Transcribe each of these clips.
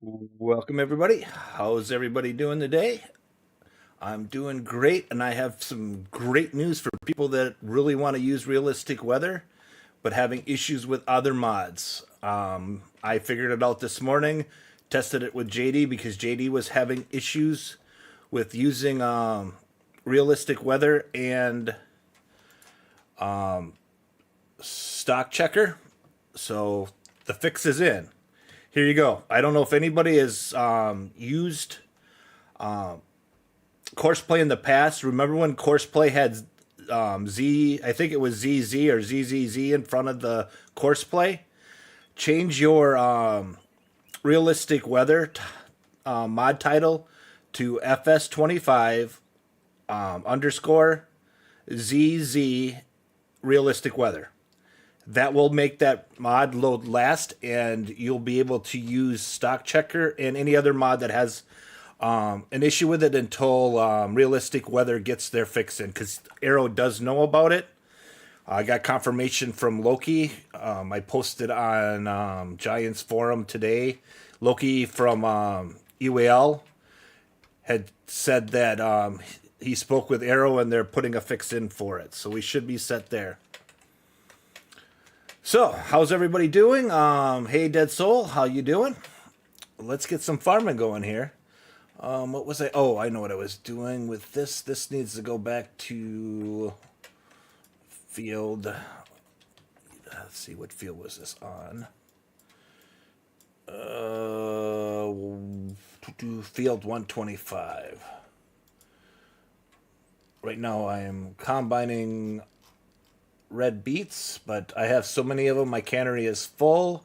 Welcome, everybody. How's everybody doing today? I'm doing great, and I have some great news for people that really want to use realistic weather but having issues with other mods. I figured it out this morning, tested it with JD because JD was having issues with using realistic weather and stock checker. So the fix is in. Here you go. I don't know if anybody has used Courseplay in the past. Remember when Courseplay had I think it was ZZ or ZZZ in front of the Courseplay? Change your realistic weather mod title to FS25 underscore ZZ realistic weather. That will make that mod load last, and you'll be able to use stock checker and any other mod that has an issue with it until realistic weather gets their fix in, because AERO does know about it. I got confirmation from Loki. I posted on Giants forum today. Loki from UAL had said that he spoke with AERO and they're putting a fix in for it, so we should be set there. So, how's everybody doing? Hey, Dead Soul, how you doing? Let's get some farming going here. What was I? Oh, I know what I was doing with this. This needs to go back to field. Let's see, what field was this on? Field 125. Right now I am combining red beets, but I have so many of them, my cannery is full,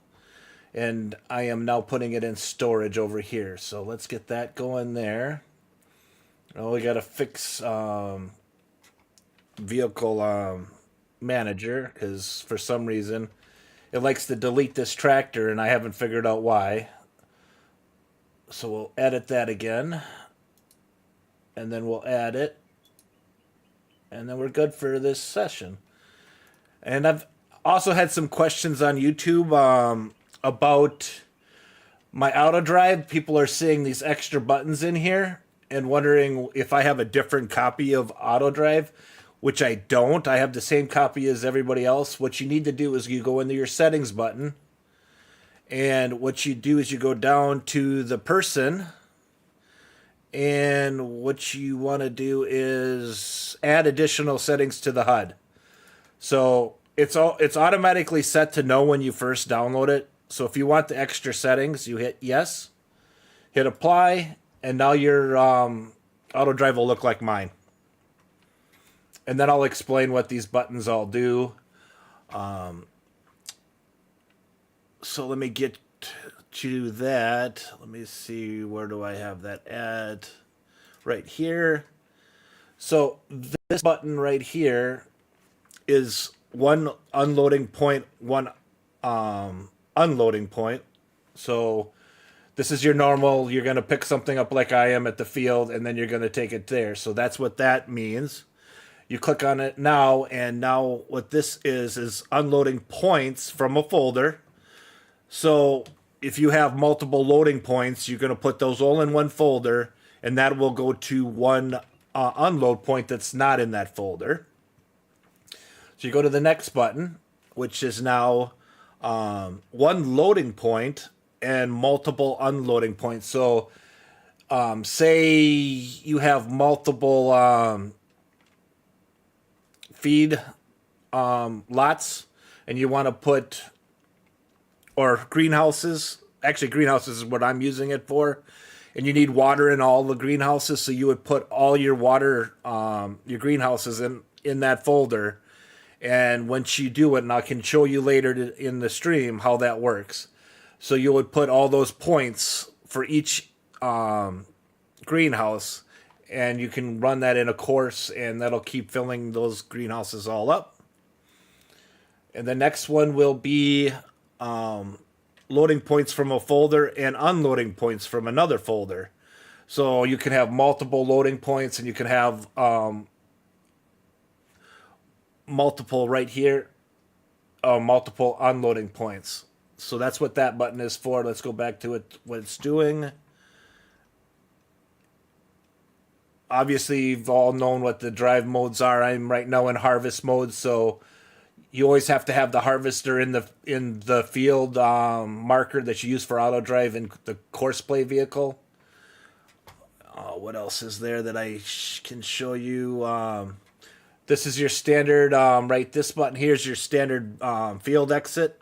and I am now putting it in storage over here. So let's get that going there. Oh, we got to fix vehicle manager, because for some reason it likes to delete this tractor, and I haven't figured out why. So we'll edit that again, and then we'll add it, and then we're good for this session. And I've also had some questions on YouTube about my Autodrive. People are seeing these extra buttons in here and wondering if I have a different copy of Autodrive, which I don't. I have the same copy as everybody else. What you need to do is you go into your settings button, and what you do is you go down to the person, and what you want to do is add additional settings to the HUD. So it's automatically set to no when you first download it. So if you want the extra settings, you hit yes, hit apply, and now your Autodrive will look like mine. And then I'll explain what these buttons all do. So let me get to that. Let me see, where do I have that at? Right here. So this button right here is one unloading point, one unloading point. So this is your normal, you're going to pick something up like I am at the field, and then you're going to take it there. So that's what that means. You click on it now, and now what this is unloading points from a folder. So if you have multiple loading points, you're going to put those all in one folder, and that will go to one unload point that's not in that folder. So you go to the next button, which is now one loading point and multiple unloading points. So say you have multiple feed lots, and you want to put, or greenhouses. Actually, greenhouses is what I'm using it for. And you need water in all the greenhouses, so you would put all your water, your greenhouses in that folder. And once you do it, and I can show you later in the stream how that works. So you would put all those points for each greenhouse, and you can run that in a course, and that'll keep filling those greenhouses all up. And the next one will be loading points from a folder and unloading points from another folder. So you can have multiple loading points, and you can have multiple right here, multiple unloading points. So that's what that button is for. Let's go back to it, what it's doing. Obviously, you've all known what the drive modes are. I'm right now in harvest mode, so you always have to have the harvester in the field marker that you use for Autodrive in the Courseplay vehicle. What else is there that I can show you? This is your standard, right, this button here is your standard field exit.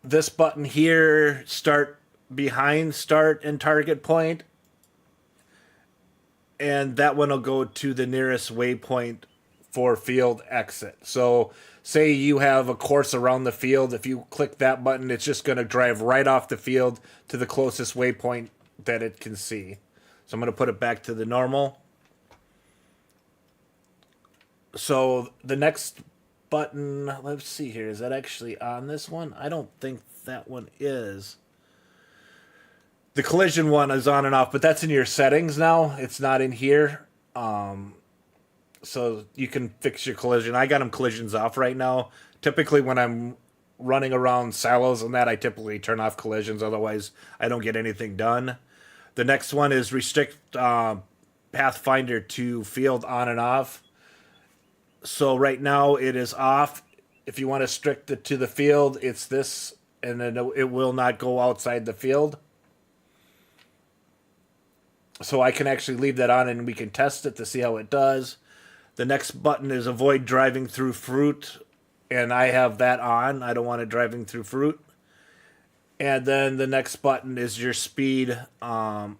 This button here, start behind start and target point. And that one will go to the nearest waypoint for field exit. So say you have a course around the field. If you click that button, it's just going to drive right off the field to the closest waypoint that it can see. So I'm going to put it back to the normal. So the next button, let's see here. Is that actually on this one? I don't think that one is. The collision one is on and off, but that's in your settings now. It's not in here. So you can fix your collision. I got them collisions off right now. Typically when I'm running around silos and that, I typically turn off collisions. Otherwise, I don't get anything done. The next one is restrict Pathfinder to field on and off. So right now it is off. If you want to restrict it to the field, it's this, and then it will not go outside the field. So I can actually leave that on and we can test it to see how it does. The next button is avoid driving through fruit, and I have that on. I don't want it driving through fruit. And then the next button is your speed on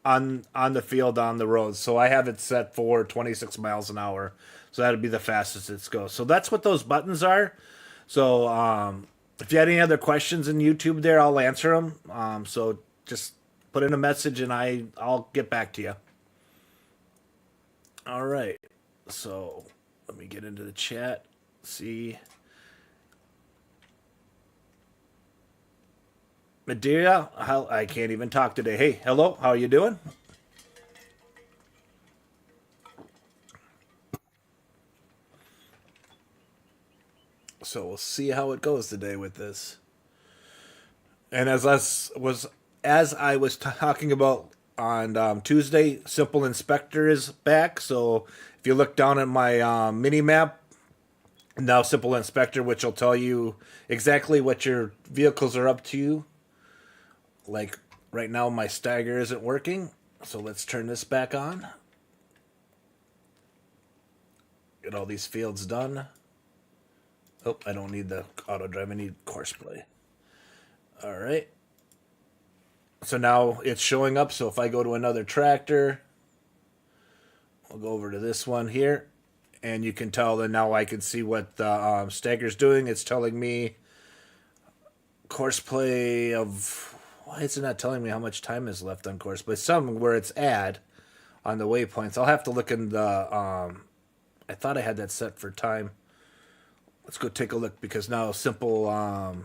the field on the road. So I have it set for 26 miles an hour. So that'll be the fastest it goes. So that's what those buttons are. So if you had any other questions in YouTube there, I'll answer them. So just put in a message and I'll get back to you. All right. So let me get into the chat. See. Madeira, I can't even talk today. Hey, hello. How are you doing? So we'll see how it goes today with this. And as I was talking about on Tuesday, SimpleInspector is back. So if you look down at my mini map, now SimpleInspector, which will tell you exactly what your vehicles are up to. Like right now, my stagger isn't working. So let's turn this back on. Get all these fields done. Oh, I don't need the Autodrive. I need Courseplay. All right. So now it's showing up. So if I go to another tractor, I'll go over to this one here. And you can tell that now I can see what the stagger's doing. It's telling me Courseplay of... Why is it not telling me how much time is left on Courseplay? Some where it's add on the waypoints. I'll have to look in the... I thought I had that set for time. Let's go take a look because now Simple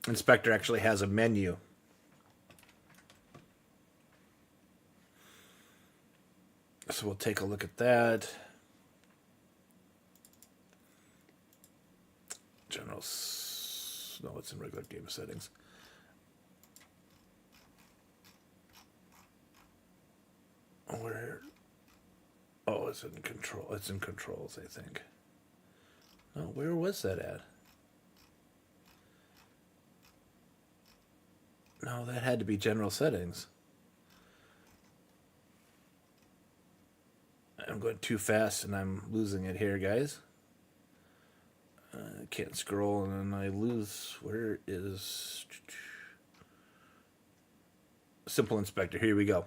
Inspector actually has a menu. So we'll take a look at that. General... No, it's in regular game settings. Where... Oh, it's in control. It's in controls, I think. Oh, where was that at? No, that had to be general settings. I'm going too fast and I'm losing it here, guys. I can't scroll and then I lose. Where is SimpleInspector? Here we go.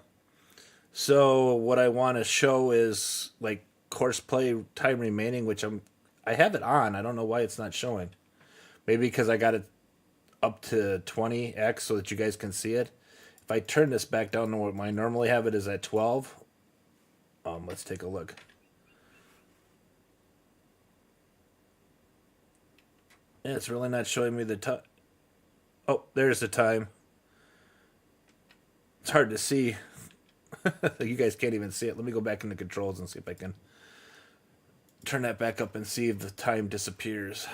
So what I want to show is like Courseplay time remaining, which I have it on. I don't know why it's not showing. Maybe because I got it up to 20x so that you guys can see it. If I turn this back down to what I normally have it is at 12. Let's take a look. Yeah, it's really not showing me the time. Oh, there's the time. It's hard to see. You guys can't even see it. Let me go back into controls and see if I can turn that back up and see if the time disappears.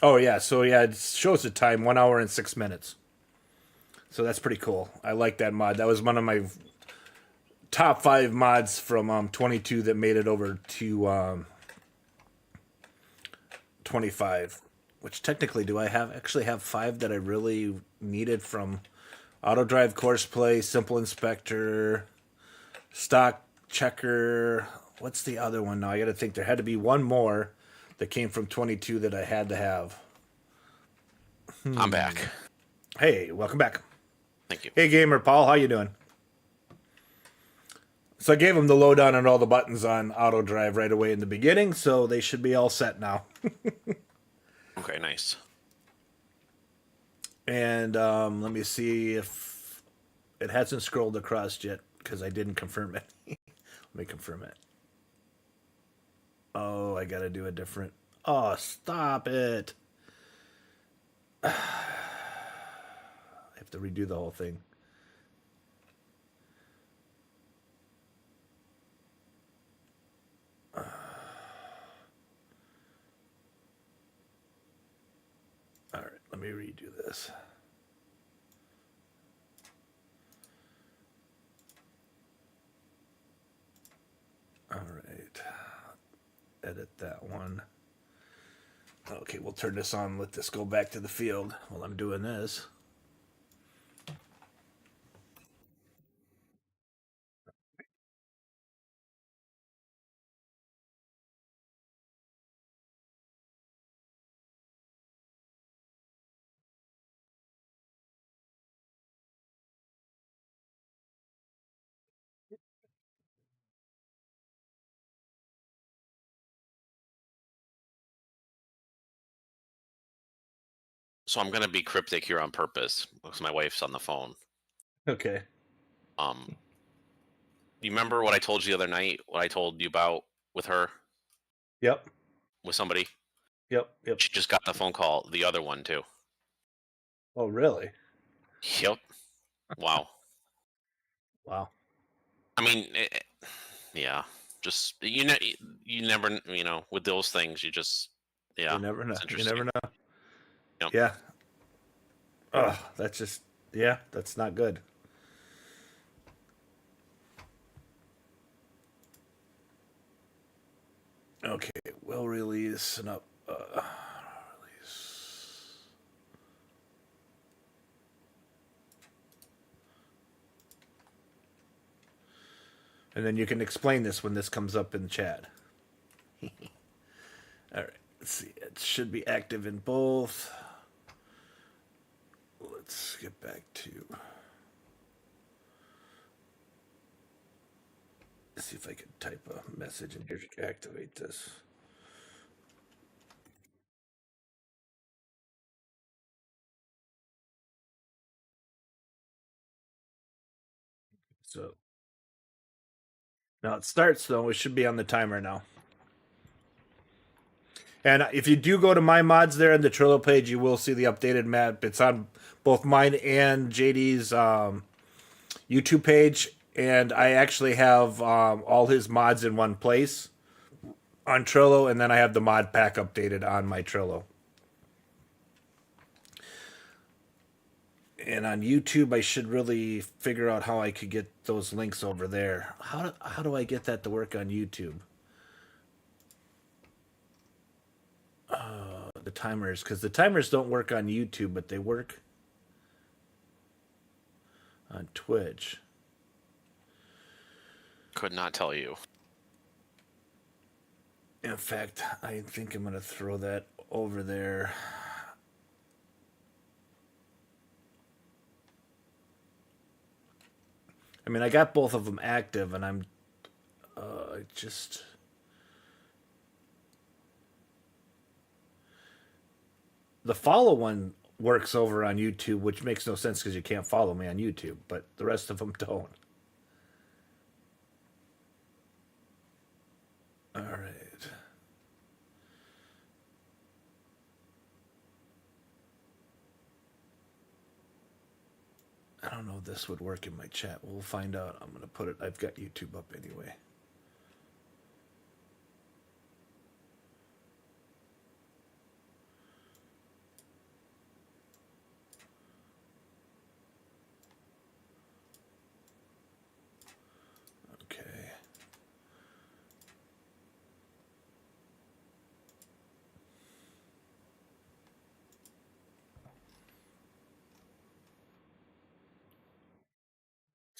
Oh yeah, so yeah, it shows the time 1 hour and 6 minutes. So that's pretty cool. I like that mod. That was one of my top 5 mods from 22 that made it over to 25. Which technically, do I have actually have 5 that I really needed from Autodrive, Courseplay, SimpleInspector, Stock Checker. What's the other one now? I got to think. There had to be one more that came from 22 that I had to have. I'm back. Hey, welcome back. Thank you. Hey, Gamer Paul, how you doing? So I gave him the lowdown on all the buttons on Autodrive right away in the beginning, so they should be all set now. Okay, nice. And let me see if it hasn't scrolled across yet because I didn't confirm it. Let me confirm it. Oh, I gotta do a different. Oh, stop it! I have to redo the whole thing. All right, let me redo this. All right, edit that one. Okay, we'll turn this on. Let this go back to the field while I'm doing this. So I'm gonna be cryptic here on purpose because my wife's on the phone. Okay. Um, you remember what I told you the other night? What I told you about with her, Yep. with somebody? Yep. Yep. She just got the phone call. The other one too. Oh, really? Yep. Wow. Wow. I mean, yeah. Just you never, with those things, you just, You yeah, never know. it's You never interesting. know. Yep. Yeah. Oh, that's just yeah. That's not good. Okay, we'll release and up. Release. And then you can explain this when this comes up in chat. All right, let's see. It should be active in both. Let's get back to. See if I can type a message in here to activate this. So now it starts though. It should be on the timer now. And if you do go to my mods there in the Trello page, you will see the updated map. It's on both mine and JD's YouTube page. And I actually have all his mods in one place on Trello. And then I have the mod pack updated on my Trello. And on YouTube, I should really figure out how I could get those links over there. How do I get that to work on YouTube? The timers, because the timers don't work on YouTube, but they work on Twitch. Could not tell you. In fact, I think I'm going to throw that over there. I mean, I got both of them active, and I'm just. The follow one works over on YouTube, which makes no sense because you can't follow me on YouTube, but the rest of them don't. All right. I don't know if this would work in my chat. We'll find out. I'm going to put it. I've got YouTube up anyway.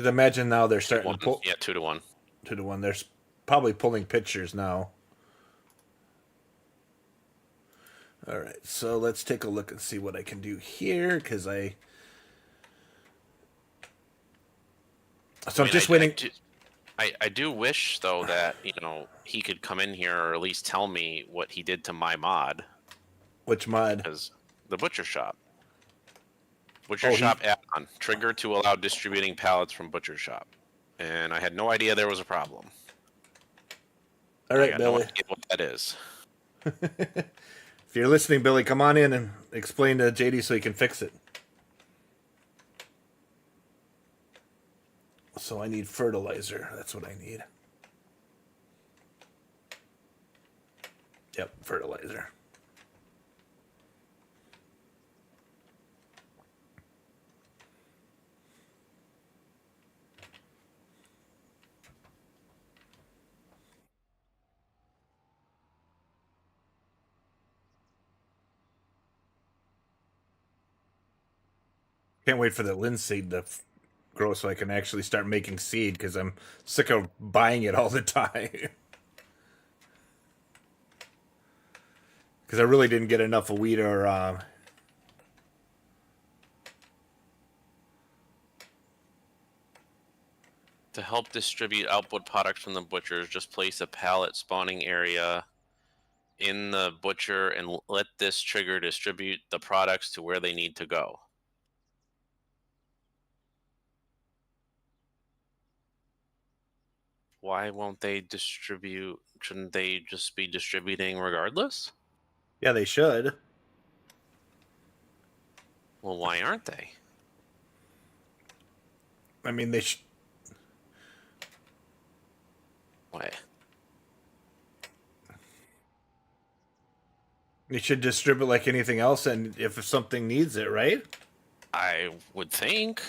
Because imagine now they're 2 to starting 1. to pull Yeah, 2 to 1. 2 to 1. They're probably pulling pictures now. All right, so let's take a look and see what I can do here. Because I'm just waiting. I do wish though that he could come in here or at least tell me what he did to my mod. Which mod? Because the butcher shop. Butcher Oh, shop add-on trigger to allow distributing pallets from butcher shop, and I had no idea there was a problem. All I right, got Billy. no idea what that is. If you're listening, Billy, come on in and explain to JD so he can fix it. So I need fertilizer. That's what I need. Yep, fertilizer. Can't wait for the linseed to grow so I can actually start making seed because I'm sick of buying it all the time. Because I really didn't get enough of wheat or To help distribute output products from the butchers, just place a pallet spawning area in the butcher and let this trigger distribute the products to where they need to go. Why won't they distribute? Shouldn't they just be distributing regardless? yeah, they should. Well, why aren't they? I mean, they Why? should distribute like anything else, and if something needs it, right? I would think.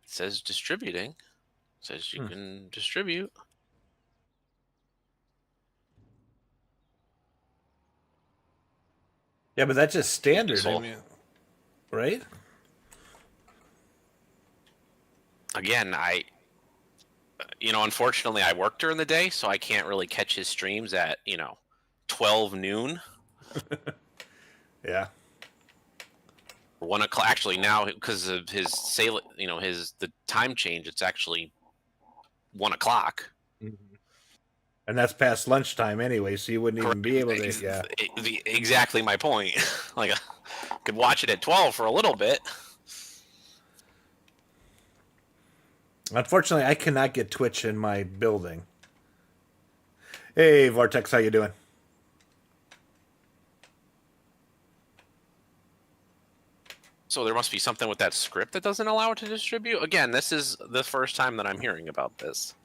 It says distributing. It says you can distribute. Yeah, but that's just standard. I So, mean, right? again, unfortunately, I work during the day, so I can't really catch his streams at 12 noon. Yeah. 1 o'clock. Actually, now because of his sale, the time change, it's actually 1 o'clock. And that's past lunchtime anyway, so you wouldn't even be able to. Yeah. Exactly my point. Like, I could watch it at 12 for a little bit. Unfortunately, I cannot get Twitch in my building. Hey, Vortex, how you doing? So there must be something with that script that doesn't allow it to distribute. Again, this is the first time that I'm hearing about this.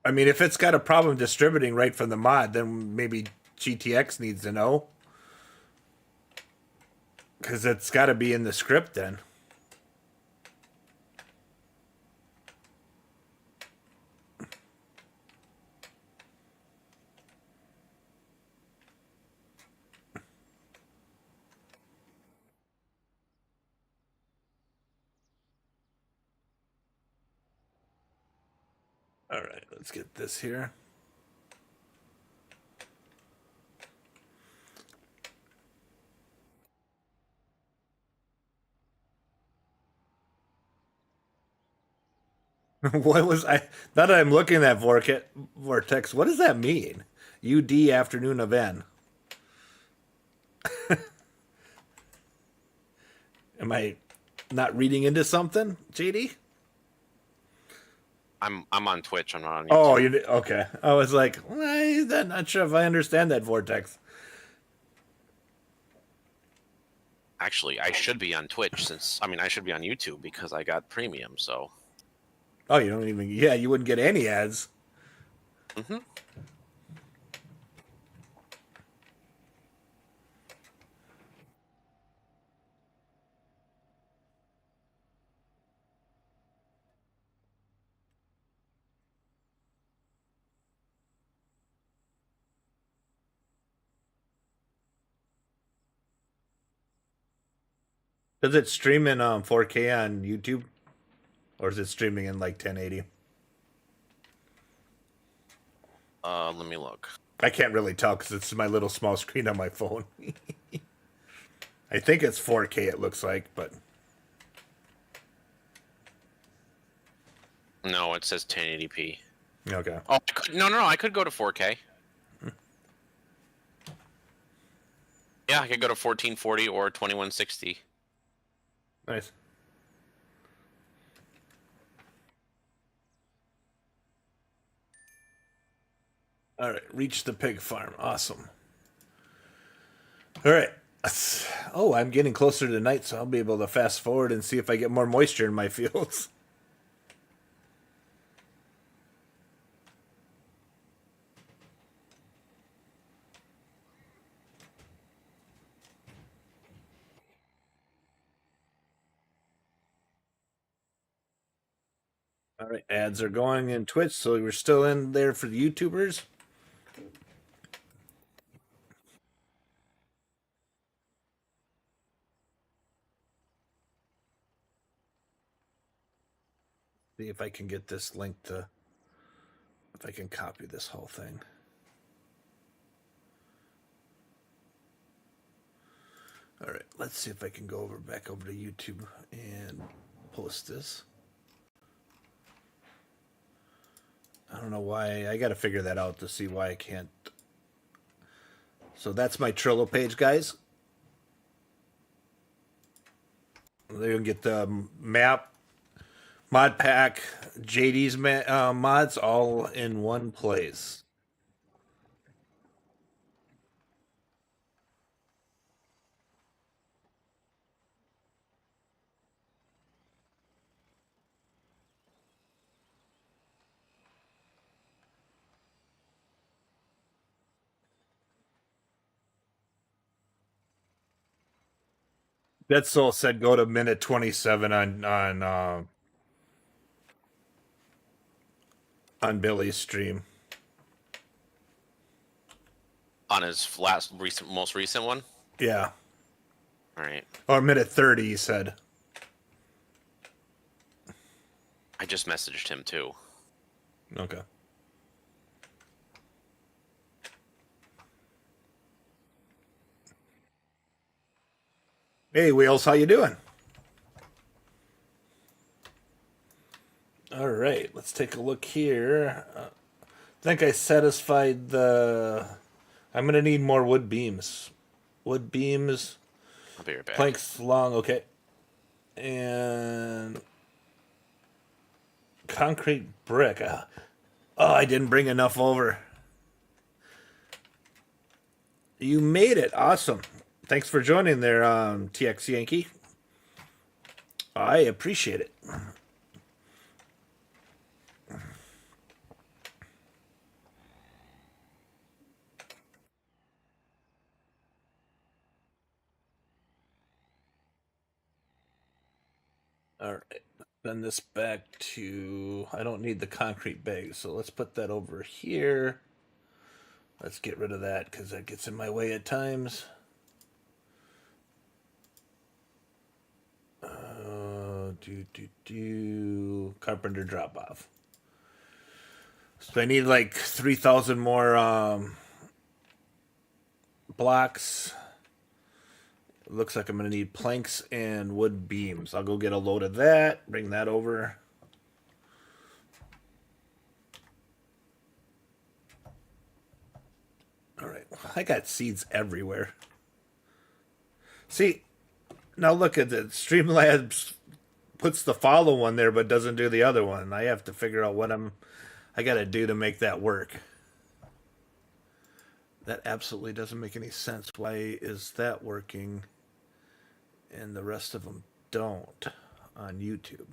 I mean, if it's got a problem distributing right from the mod, then maybe GTX needs to know. Because it's got to be in the script then. All right, let's get this here. What was I? Now that I'm looking at Vortex, what does that mean? UD afternoon of N. Am I not reading into something, JD? I'm on Twitch. I'm not on YouTube. Oh, you did? Okay. I was like, well, I'm not sure if I understand that, Vortex. Actually, I should be on Twitch I should be on YouTube because I got premium. So. Oh, you don't even. Yeah, you wouldn't get any ads. Mm-hmm. Does it stream in 4K on YouTube, or is it streaming in like 1080? Let me look. I can't really tell because it's my little small screen on my phone. I think it's 4K. It looks like, but No, it says 1080p. okay. Oh, no, I could go to 4K. Yeah, I could go to 1440 or 2160. Nice. All right, reach the pig farm. Awesome. All right. Oh, I'm getting closer to night, so I'll be able to fast forward and see if I get more moisture in my fields. All right, ads are going in Twitch, so we're still in there for the YouTubers. See if I can get this link to, if I can copy this whole thing. All right, let's see if I can go back over to YouTube and post this. I don't know why. I got to figure that out to see why I can't. So that's my Trello page, guys. They can get the map, mod pack, JD's mods all in one place. That soul said go to minute 27 on Billy's stream. On his most recent one? Yeah. All right. Or minute 30, he said. I just messaged him too. Okay. Hey, Wheels, how you doing? All right, let's take a look here. I think I satisfied the... I'm going to need more wood beams. Wood beams, I'll be right back. planks long, okay. And concrete brick. Oh, I didn't bring enough over. You made it. Awesome. Thanks for joining there, TX Yankee. I appreciate it. All right. Send this back to... I don't need the concrete bag, so let's put that over here. Let's get rid of that because that gets in my way at times. Carpenter drop off. So I need like 3,000 more blocks. It looks like I'm going to need planks and wood beams. I'll go get a load of that, bring that over. All right, I got seeds everywhere. See, now look at it. Streamlabs puts the follow one there, but doesn't do the other one. I have to figure out what I got to do to make that work. That absolutely doesn't make any sense. Why is that working and the rest of them don't on YouTube?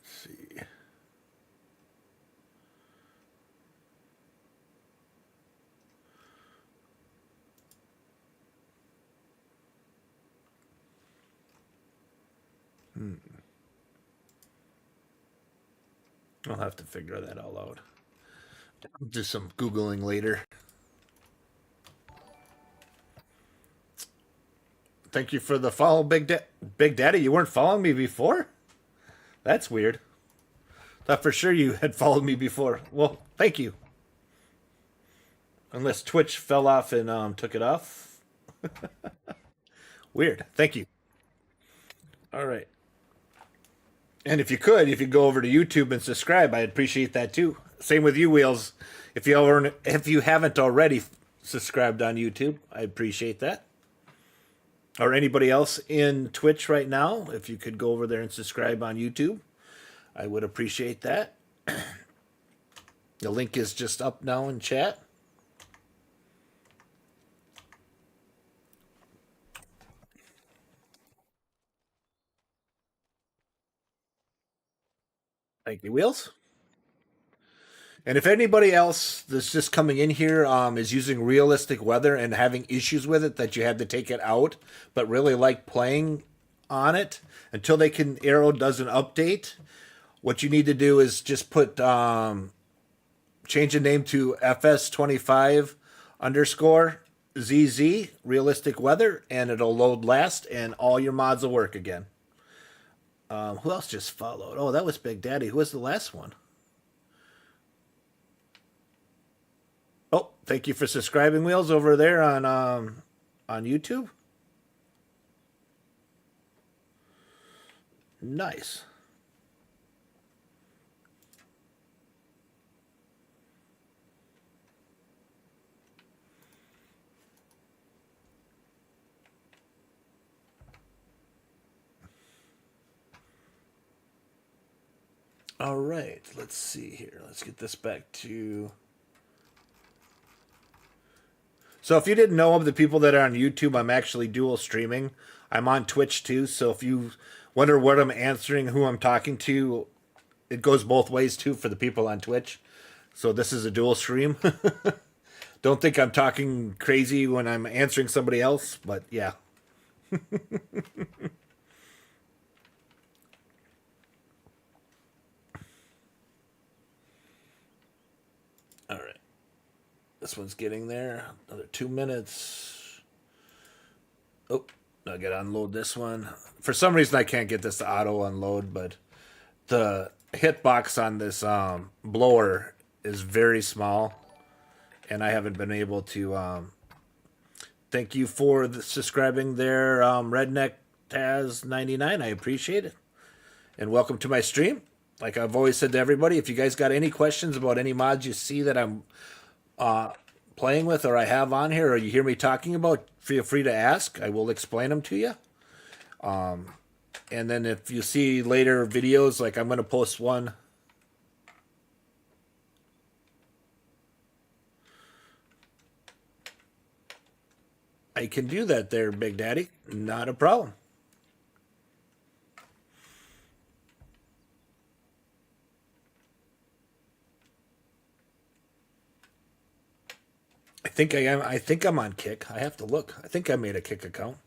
See. I'll have to figure that all out. Do some Googling later. Thank you for the follow, Big Daddy. You weren't following me before? That's weird. Thought for sure you had followed me before. Well, thank you. Unless Twitch fell off and took it off. Weird. Thank you. All right. And if you go over to YouTube and subscribe, I'd appreciate that too. Same with you, Wheels. If you haven't already subscribed on YouTube, I appreciate that. Or anybody else in Twitch right now, if you could go over there and subscribe on YouTube, I would appreciate that. The link is just up now in chat. Thank you, Wheels. And if anybody else that's just coming in here is using realistic weather and having issues with it, that you had to take it out, but really like playing on it until AERO does an update, what you need to do is just put change the name to FS25 underscore ZZ realistic weather, and it'll load last, and all your mods will work again. Who else just followed? Oh, that was Big Daddy. Who was the last one? Oh, thank you for subscribing, Wheels, over there on YouTube. Nice. All right, let's see here. Let's get this back to... So if you didn't know of the people that are on YouTube, I'm actually dual streaming. I'm on Twitch too, so if you wonder what I'm answering, who I'm talking to, it goes both ways too for the people on Twitch. So this is a dual stream. Don't think I'm talking crazy when I'm answering somebody else, but yeah. All right. This one's getting there. Another 2 minutes. Oh, I gotta unload this one. For some reason, I can't get this to auto unload, but the hitbox on this blower is very small, and I haven't been able to. Thank you for subscribing there, Redneck Taz 99. I appreciate it, and welcome to my stream. Like I've always said to everybody, if you guys got any questions about any mods you see that I'm playing with or I have on here or you hear me talking about, feel free to ask. I will explain them to you. And then if you see later videos, like I'm going to post one. I can do that there, Big Daddy. Not a problem. I think I am. I think I'm on Kick. I have to look. I think I made a Kick account.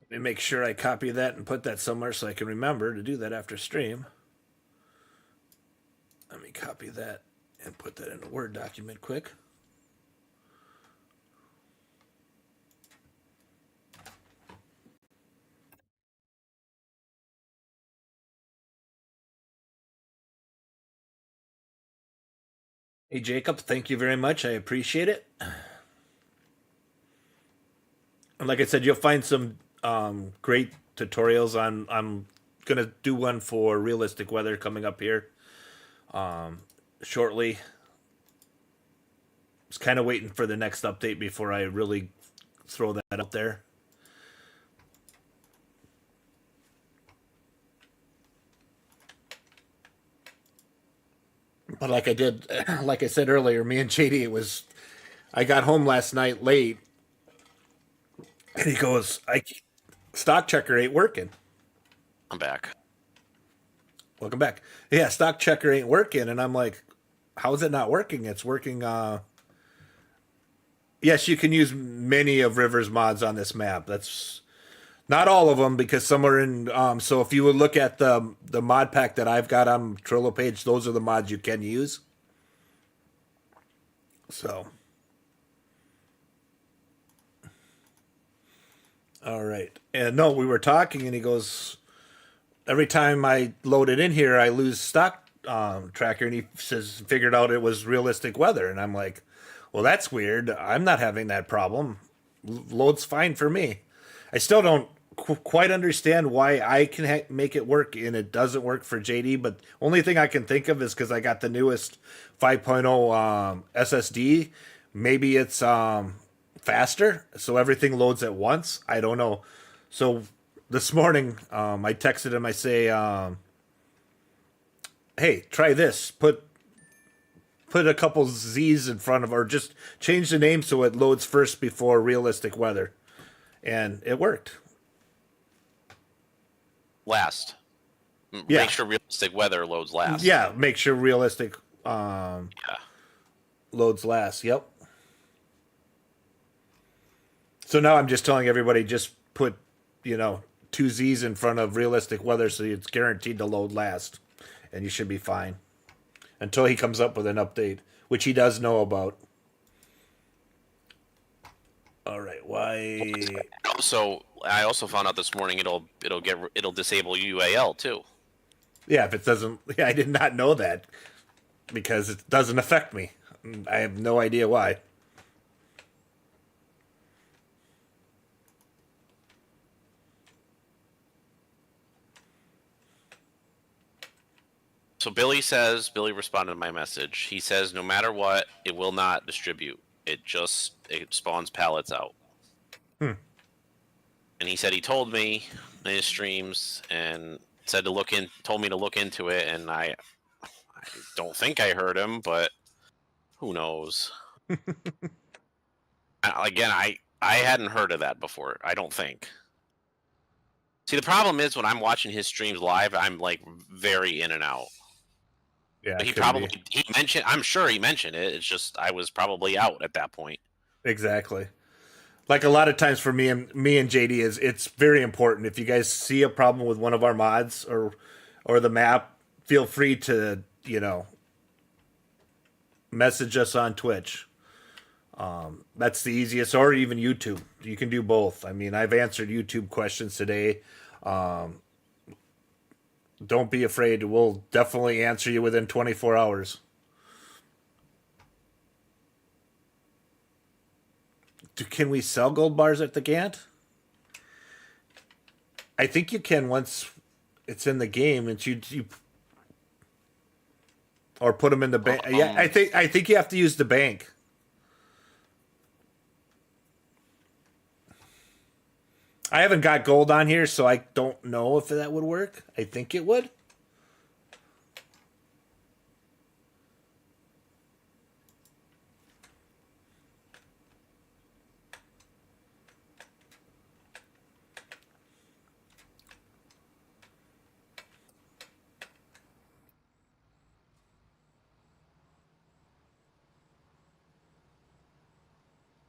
Let me make sure I copy that and put that somewhere so I can remember to do that after stream. Let me copy that and put that in a Word document quick. Hey, Jacob, thank you very much. I appreciate it. And like I said, you'll find some great tutorials on. I'm gonna do one for realistic weather coming up here shortly. Just kind of waiting for the next update before I really throw that out there. But like I did, like I said earlier, me and JD, I got home last night late, and he goes, stock checker ain't working. I'm back. Welcome back. Yeah, stock checker ain't working, and I'm like, how is it not working? It's working. Yes, you can use many of River's mods on this map. That's not all of them because some are in. So if you would look at the mod pack that I've got on Trello page, those are the mods you can use. So, all right. And no, we were talking, and he goes, every time I load it in here, I lose stock tracker, and he says figured out it was realistic weather, and I'm like, well, that's weird. I'm not having that problem. Load's fine for me. I still don't quite understand why I can make it work and it doesn't work for JD. But only thing I can think of is because I got the newest 5.0 SSD. Maybe it's faster, so everything loads at once. I don't know. So this morning, I texted him. I say, "Hey, try this. Put a couple Z's in front of, or just change the name so it loads first before realistic weather," and it worked. Last. Yeah. Make sure realistic weather loads last. Yeah, make sure realistic Yeah. loads last. Yep. So now I'm just telling everybody just put, two Z's in front of realistic weather so it's guaranteed to load last, and you should be fine until he comes up with an update, which he does know about. All right, why? So I also found out this morning it'll disable UAL too. Yeah, if it doesn't, yeah, I did not know that because it doesn't affect me. I have no idea why. So Billy responded to my message. He says no matter what, it will not distribute. It spawns pallets out. And he said he told me in his streams and told me to look into it, and I don't think I heard him, but who knows? Again, I hadn't heard of that before. I don't think. See, the problem is when I'm watching his streams live, I'm like very in and out. Yeah, he mentioned. I'm sure he mentioned it. It's just I was probably out at that point. Exactly. Like a lot of times for me and JD it's very important. If you guys see a problem with one of our mods or the map, feel free to message us on Twitch. That's the easiest, or even YouTube. You can do both. I mean, I've answered YouTube questions today. Don't be afraid. We'll definitely answer you within 24 hours. Can we sell gold bars at the Gant? I think you can once it's in the game, and you or put them in the bank. Yeah, I think you have to use the bank. I haven't got gold on here, so I don't know if that would work. I think it would.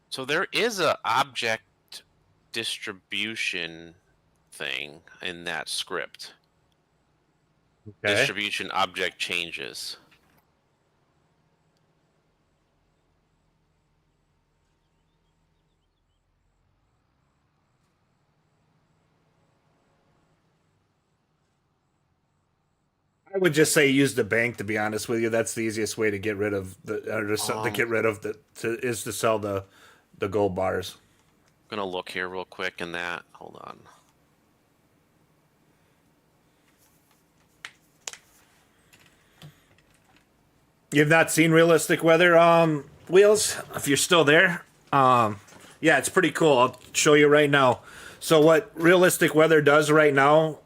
So there is a object distribution thing in that script. Okay. Distribution object changes. I would just say use the bank. To be honest with you, that's the easiest way to get rid of is to sell the gold bars. I'm gonna look here real quick in that. Hold on. You've not seen realistic weather, Wheels? If you're still there, yeah, it's pretty cool. I'll show you right now. So what realistic weather does right now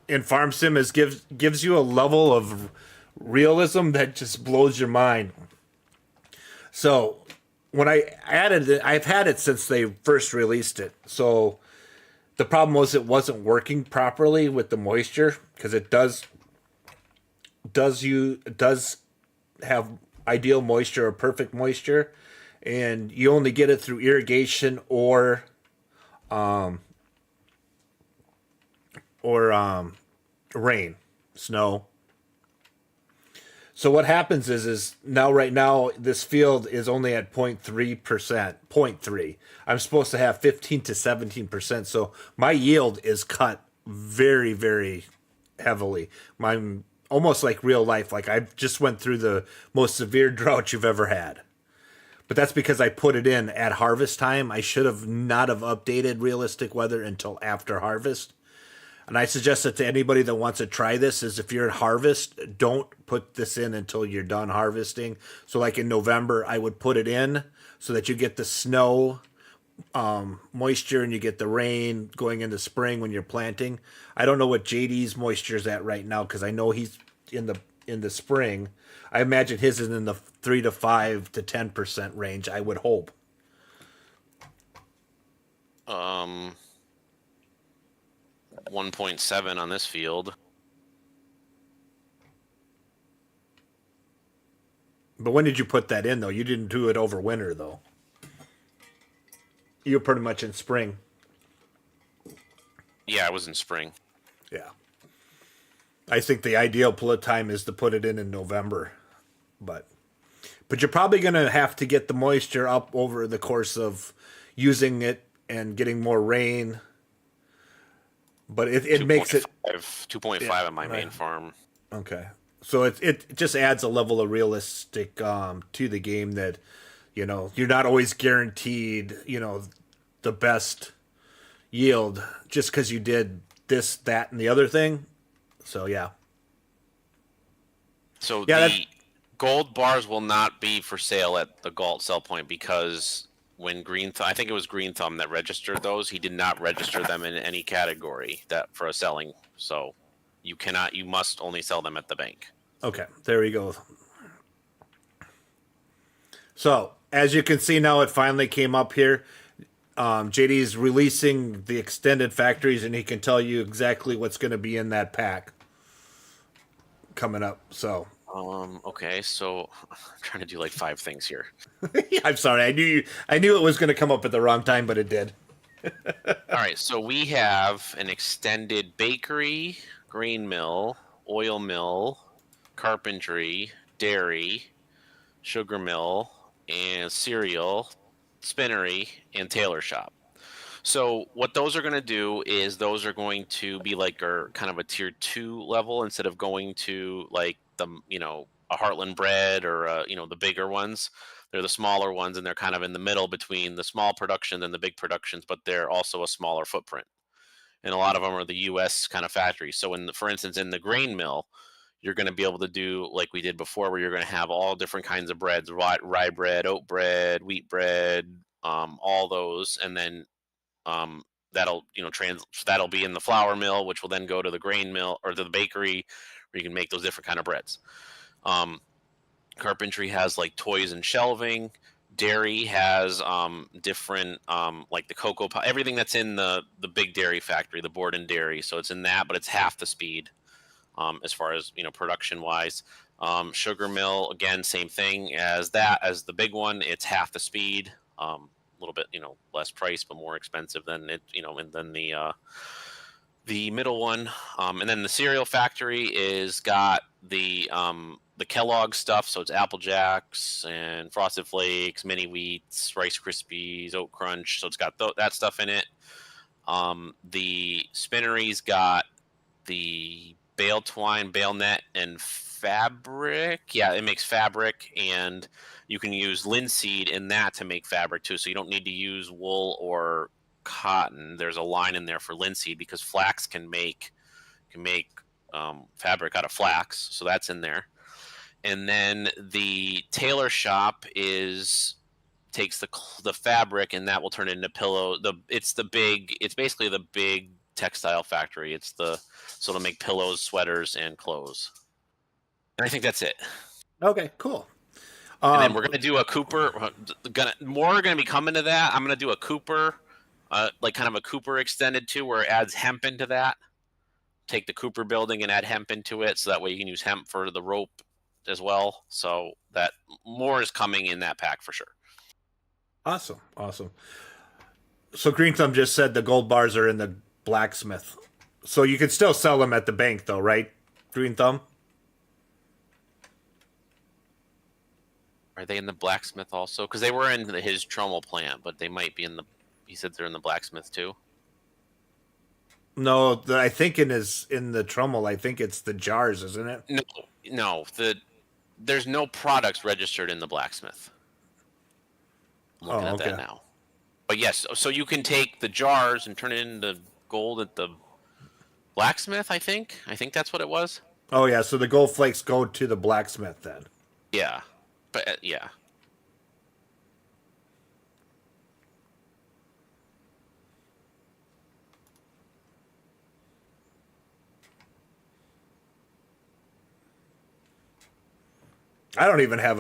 in Farm Sim is gives you a level of realism that just blows your mind. So when I added it, I've had it since they first released it. So the problem was it wasn't working properly with the moisture because it does have ideal moisture or perfect moisture, and you only get it through irrigation or rain, snow. So what happens is now right now this field is only at 0.3%, 0.3. I'm supposed to have 15 to 17%. So my yield is cut very, very heavily. I'm almost like real life. Like I just went through the most severe drought you've ever had. But that's because I put it in at harvest time. I should have not have updated realistic weather until after harvest. And I suggest that to anybody that wants to try this is if you're in harvest, don't put this in until you're done harvesting. So like in November, I would put it in so that you get the snow moisture and you get the rain going into spring when you're planting. I don't know what JD's moisture is at right now because I know he's in the spring. I imagine his is in the 3 to 5 to 10% range. I would hope. Um, 1.7 on this field. But when did you put that in though? You didn't do it over winter though. You were pretty much in spring. Yeah, it was in spring. Yeah. I think the ideal time is to put it in November. But you're probably going to have to get the moisture up over the course of using it and getting more rain. But it makes it 2.5 on my main farm. okay. So it just adds a level of realistic to the game that you're not always guaranteed the best yield just because you did this, that, and the other thing. So yeah. So Yeah, the gold bars will not be for sale at the Galt sell point because when I think it was Green Thumb that registered those, he did not register them in any category that for a selling. So you must only sell them at the bank. Okay, there we go. So as you can see now, it finally came up here. JD is releasing the extended factories, and he can tell you exactly what's going to be in that pack coming up. So, okay, so I'm trying to do like 5 things here. I'm sorry, I knew it was going to come up at the wrong time, but it did. All right, so we have an extended bakery, grain mill, oil mill, carpentry, dairy, sugar mill, and cereal, spinnery, and tailor shop. So what those are going to do is those are going to be like kind of a tier 2 level instead of going to like the a Heartland Bread or the bigger ones. They're the smaller ones and they're kind of in the middle between the small production and the big productions, but they're also a smaller footprint. And a lot of them are the U.S. kind of factories. So for instance, in the grain mill, you're going to be able to do like we did before, where you're going to have all different kinds of breads: rye bread, oat bread, wheat bread, all those, and then that'll that'll be in the flour mill, which will then go to the grain mill or to the bakery, where you can make those different kind of breads. Carpentry has like toys and shelving. Dairy has different like the cocoa pot, everything that's in the big dairy factory, the board and dairy. So it's in that, but it's half the speed as far as production wise. Sugar mill, again, same thing as the big one. It's half the speed. A little bit less price, but more expensive than it and then the middle one. And then the cereal factory is got the Kellogg stuff, so it's Apple Jacks and Frosted Flakes, Mini Wheats, Rice Krispies, Oat Crunch. So it's got that stuff in it. The spinnery's got the bale twine, bale net, and fabric. Yeah, it makes fabric, and you can use linseed in that to make fabric too. So you don't need to use wool or cotton. There's a line in there for linseed because flax can make fabric out of flax. So that's in there. And then the tailor shop takes the fabric, and that will turn it into pillow. It's basically the big textile factory. So it'll make pillows, sweaters, and clothes. And I think that's it. Okay, cool. And then we're gonna do a Cooper. More are gonna be coming to that. I'm gonna do a Cooper, like kind of a Cooper extended too, where it adds hemp into that. Take the Cooper building and add hemp into it, so that way you can use hemp for the rope as well. So that more is coming in that pack for sure. Awesome. Awesome. So Green Thumb just said the gold bars are in the blacksmith. So you can still sell them at the bank, though, right? Green Thumb? Are they in the blacksmith also? Because they were in his trommel plant, but they might be in the. He said they're in the blacksmith too. No, I think in the trommel, I think it's the jars, isn't it? No, no. There's no products registered in the blacksmith. I'm looking Oh, at that okay. now. But yes, so you can take the jars and turn it into gold at the blacksmith. I think that's what it was. Oh yeah, so the gold flakes go to the blacksmith then. Yeah, but yeah. I don't even have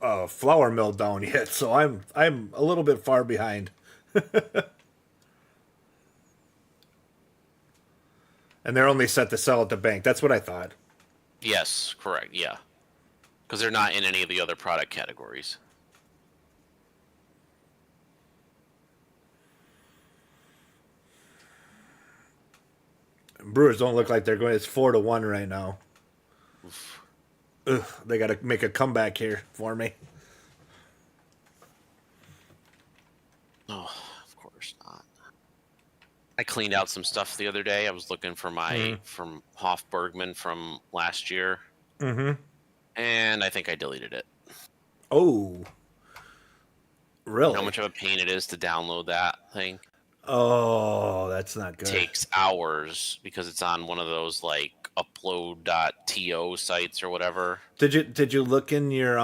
a flour mill down yet, so I'm a little bit far behind. And they're only set to sell at the bank. That's what I thought. Yes, correct. Yeah, because they're not in any of the other product categories. Brewers don't look like they're going. It's 4-1 right now. Oof. Ugh, they got to make a comeback here for me. Oh, of course not. I cleaned out some stuff the other day. I was looking for my from Hofbergman from last year, and I think I deleted it. Oh, really? How much of a pain it is to download that thing. Oh, that's not good. Takes hours because it's on one of those like upload.to sites or whatever. Did you look in your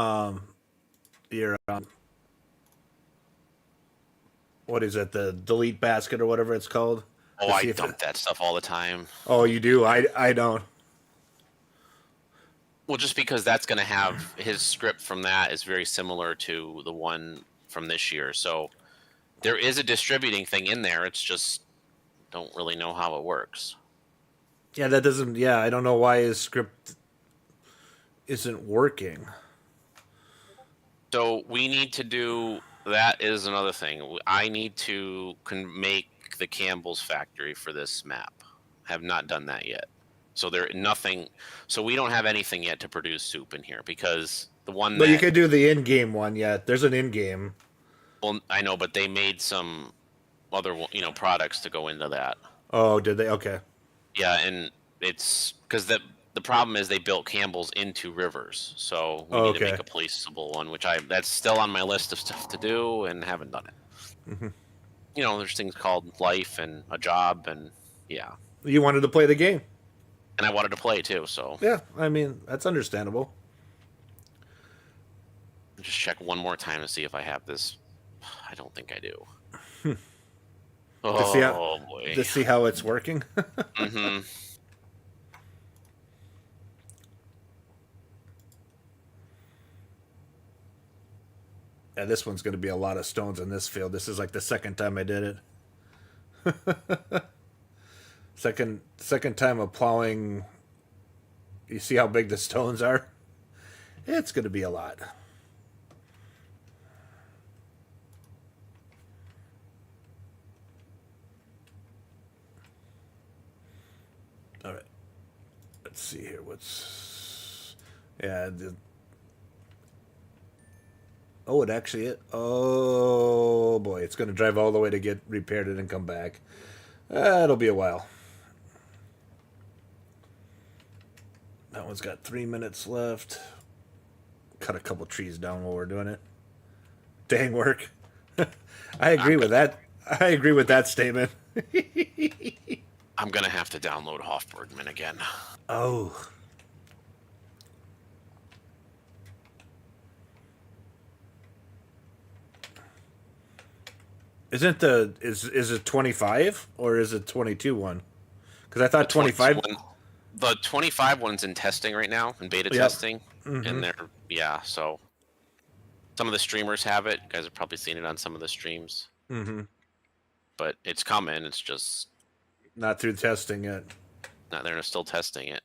what is it, the delete basket or whatever it's called? Oh, To I see if dump that stuff all the time. Oh, you do? I don't. Well, just because that's going to have his script from that is very similar to the one from this year. So there is a distributing thing in there. It's just don't really know how it works. Yeah, that doesn't. Yeah, I don't know why his script isn't working. So we need to do that is another thing. I need to make the Campbell's factory for this map. Have not done that yet. So there nothing. So we don't have anything yet to produce soup in here because the one But that you could do the in-game one yet. There's an in-game. well, I know, but they made some other products to go into that. Oh, did they? Okay. Yeah, and it's because the problem is they built Campbell's into rivers, so we Oh, need to okay. make a placeable one, which that's still on my list of stuff to do and haven't done it. There's things called life and a job, and yeah, You wanted to play the game. and I wanted to play too, so Yeah, I mean that's understandable. just check one more time to see if I have this. I don't think I do. To see how Oh boy. to see how it's working. Mm-hmm. Yeah, this one's going to be a lot of stones in this field. This is like the second time I did it. second time of plowing. You see how big the stones are? It's going to be a lot. All right. Let's see here. What's yeah. Oh, it actually it. Oh boy, it's going to drive all the way to get repaired and then come back. It'll be a while. That one's got 3 minutes left. Cut a couple trees down while we're doing it. Dang work. I agree with that. I agree with that statement. I'm gonna have to download Hofbergman again. Oh. Isn't is it 25 or is it 22 one? Because I thought 25. The 25 one's in testing right now, in beta testing, and so some of the streamers have it. You guys have probably seen it on some of the streams. But it's coming. It's just Not through testing yet. not. They're still testing it.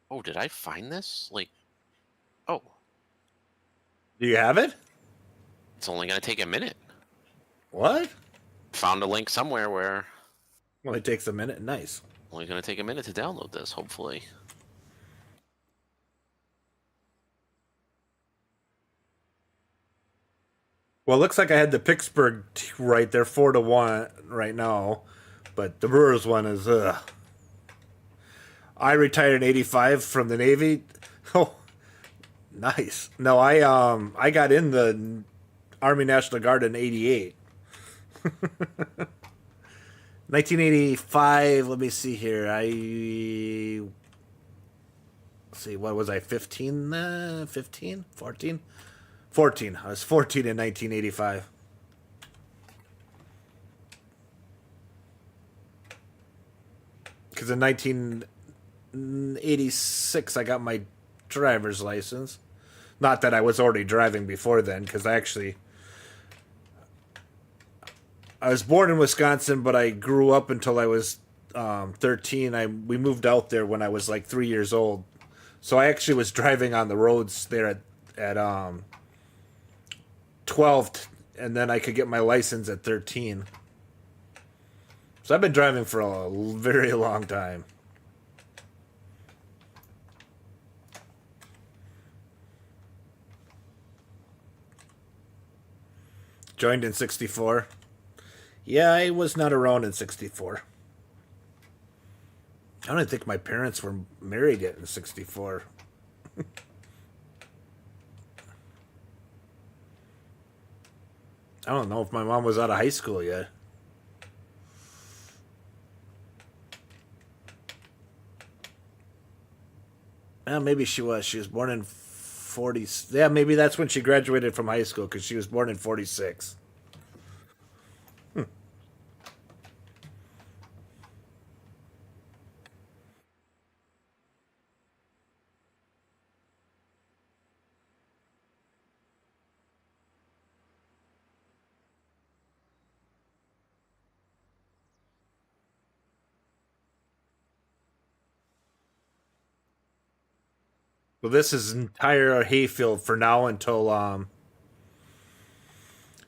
Oh, did I find this? Like, oh, Do you have it? it's only gonna take a minute. What? Found a link somewhere where Only takes a minute. Nice. only gonna take a minute to download this, hopefully. Well, it looks like I had the Pittsburgh right there, 4-1 right now, but the Brewers one is. I retired in '85 from the Navy. Oh, nice. No, I got in the Army National Guard in '88. 1985. Let me see here. See, what was I? 15? 15? 14? 14. I was 14 in 1985. Because in 1986, I got my driver's license. Not that I was already driving before then, because I was born in Wisconsin, but I grew up until I was 13. We moved out there when I was like 3 years old, so I actually was driving on the roads there at 12, and then I could get my license at 13. So I've been driving for a very long time. Joined in '64. Yeah, I was not around in '64. I don't think my parents were married yet in '64. I don't know if my mom was out of high school yet. Yeah, maybe she was. She was born in 40. Yeah, maybe that's when she graduated from high school because she was born in '46. Well, this is entire hayfield for now until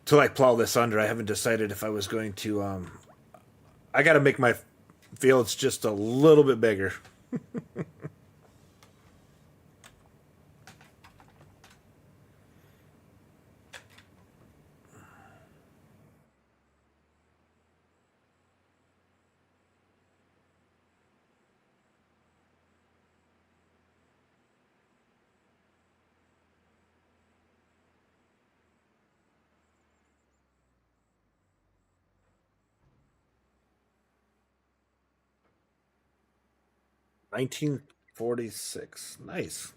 till I plow this under. I haven't decided if I was going to. I got to make my fields just a little bit bigger. 1946. Nice.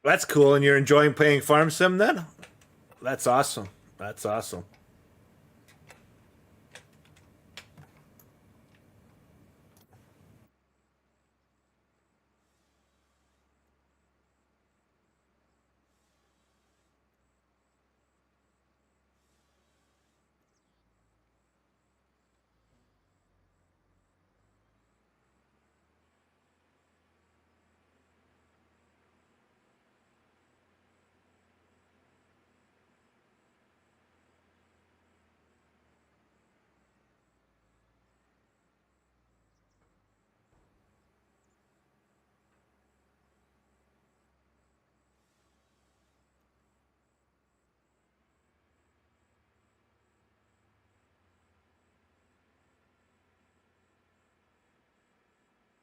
That's cool. And you're enjoying playing Farm Sim then? That's awesome. That's awesome.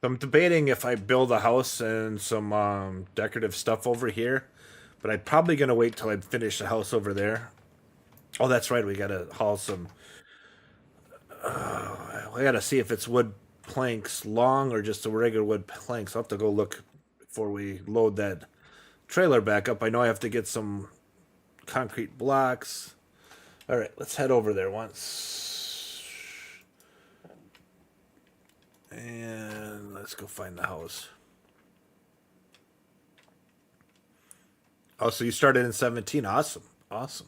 So I'm debating if I build a house and some decorative stuff over here, but I'm probably gonna wait till I finish the house over there. Oh, that's right. We gotta haul some. I gotta see if it's wood planks long or just a regular wood planks. I'll have to go look before we load that trailer back up. I know I have to get some concrete blocks. All right, let's head over there once. And let's go find the house. Oh, so you started in 17. Awesome. Awesome.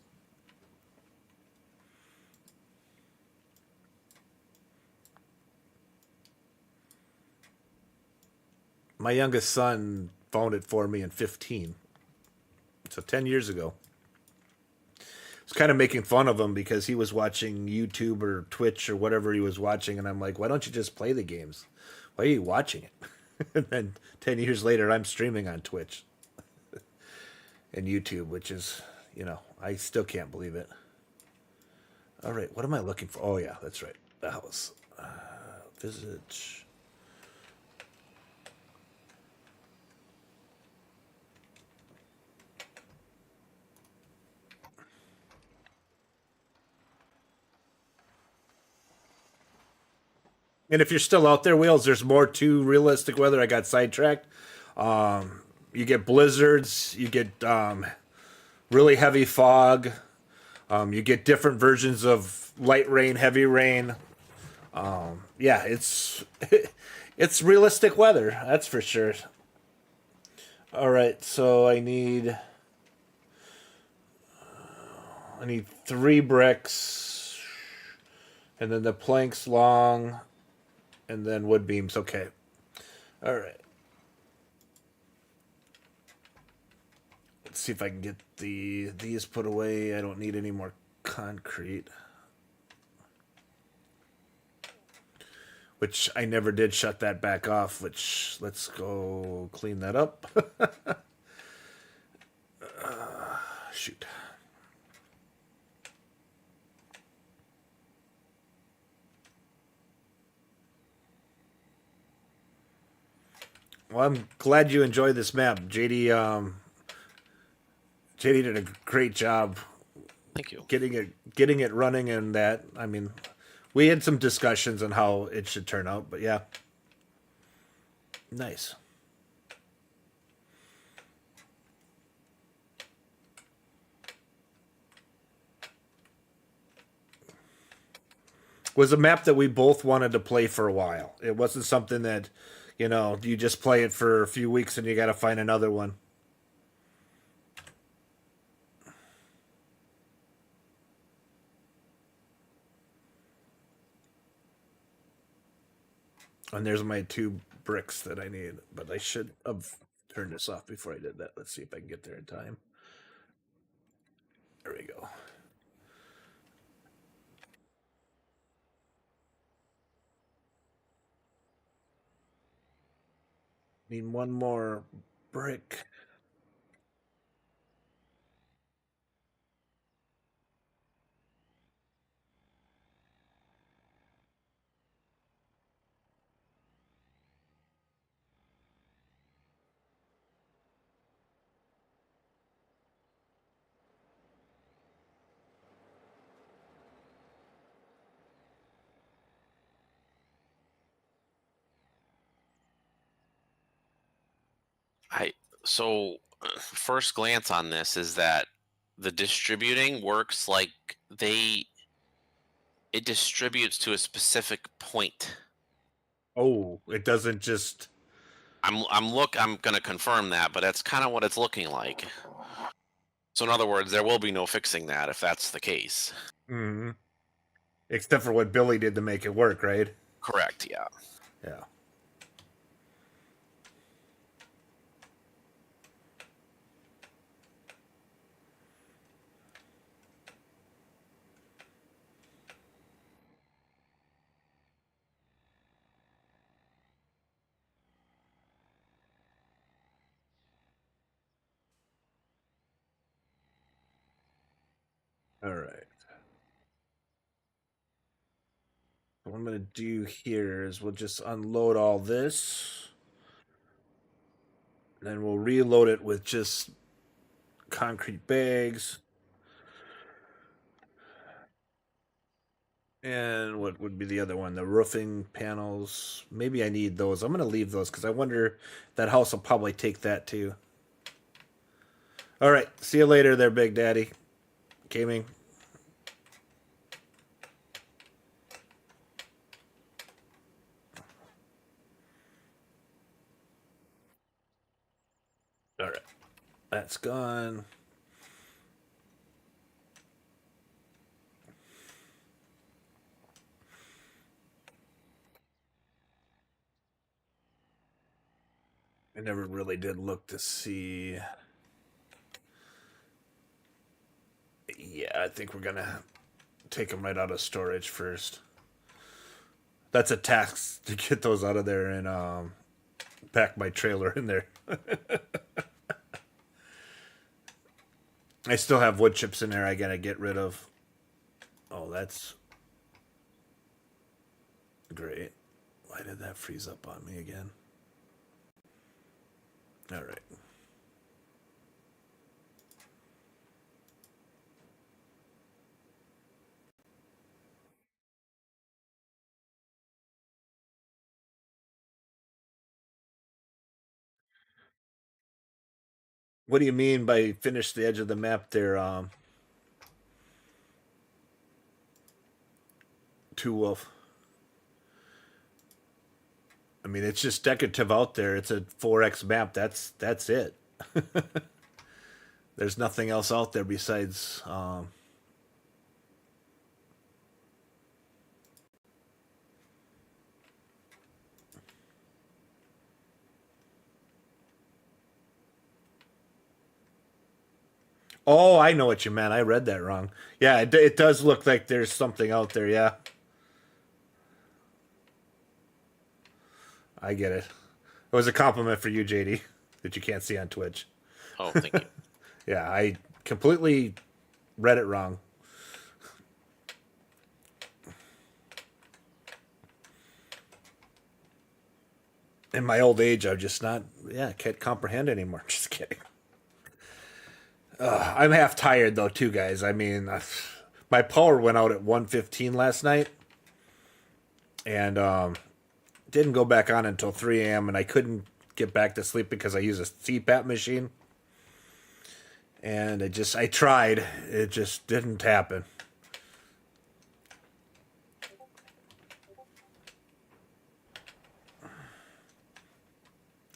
My youngest son found it for me in 15. So 10 years ago. I was kind of making fun of him because he was watching YouTube or Twitch or whatever he was watching, and I'm like, why don't you just play the games? Why are you watching it? And then 10 years later, I'm streaming on Twitch and YouTube, which is, I still can't believe it. All right, what am I looking for? Oh, yeah, that's right. The house. Visit. And if you're still out there, Wheels, there's more to realistic weather. I got sidetracked. You get blizzards. You get really heavy fog. You get different versions of light rain, heavy rain. Yeah, it's it's realistic weather. That's for sure. All right, so I need 3 bricks, and then the planks long, and then wood beams. Okay. All right. Let's see if I can get these put away. I don't need any more concrete. Which I never did shut that back off, which let's go clean that up. Shoot. Well, I'm glad you enjoyed this map. JD did a great job Thank you. getting it running, and that, I mean, we had some discussions on how it should turn out, but yeah. Nice. Was a map that we both wanted to play for a while. It wasn't something that, you just play it for a few weeks and you got to find another one. And there's my 2 bricks that I need, but I should have turned this off before I did that. Let's see if I can get there in time. There we go. Need one more brick. I so first glance on this is that the distributing works like it distributes to a specific point. Oh, it doesn't just. I'm gonna confirm that, but that's kind of what it's looking like. So in other words, there will be no fixing that if that's the case. Mm-hmm. Except for what Billy did to make it work, right? Correct, yeah. Yeah. All right. What I'm going to do here is we'll just unload all this. Then we'll reload it with just concrete bags. And what would be the other one? The roofing panels. Maybe I need those. I'm going to leave those because I wonder that house will probably take that too. All right. See you later there, Big Daddy. Gaming. All right. That's gone. never really did look to see. Yeah, I think we're gonna take them right out of storage first. That's a task to get those out of there and pack my trailer in there. I still have wood chips in there I gotta get rid of. Oh, that's great. Why did that freeze up on me again? All right. What do you mean by finish the edge of the map there, Two Wolf? I mean, it's just decorative out there. It's a 4x map. That's it. There's nothing else out there besides. Oh, I know what you meant. I read that wrong. Yeah, it does look like there's something out there. Yeah, I get it. It was a compliment for you, JD, that you can't see on Twitch. Oh, thank you. Yeah, I completely read it wrong. In my old age, I'm just not. Yeah, can't comprehend anymore. Just kidding. I'm half tired though, too, guys. I mean, my power went out at 1:15 last night, and didn't go back on until 3 a.m. and I couldn't get back to sleep because I use a CPAP machine. And I tried. It just didn't happen.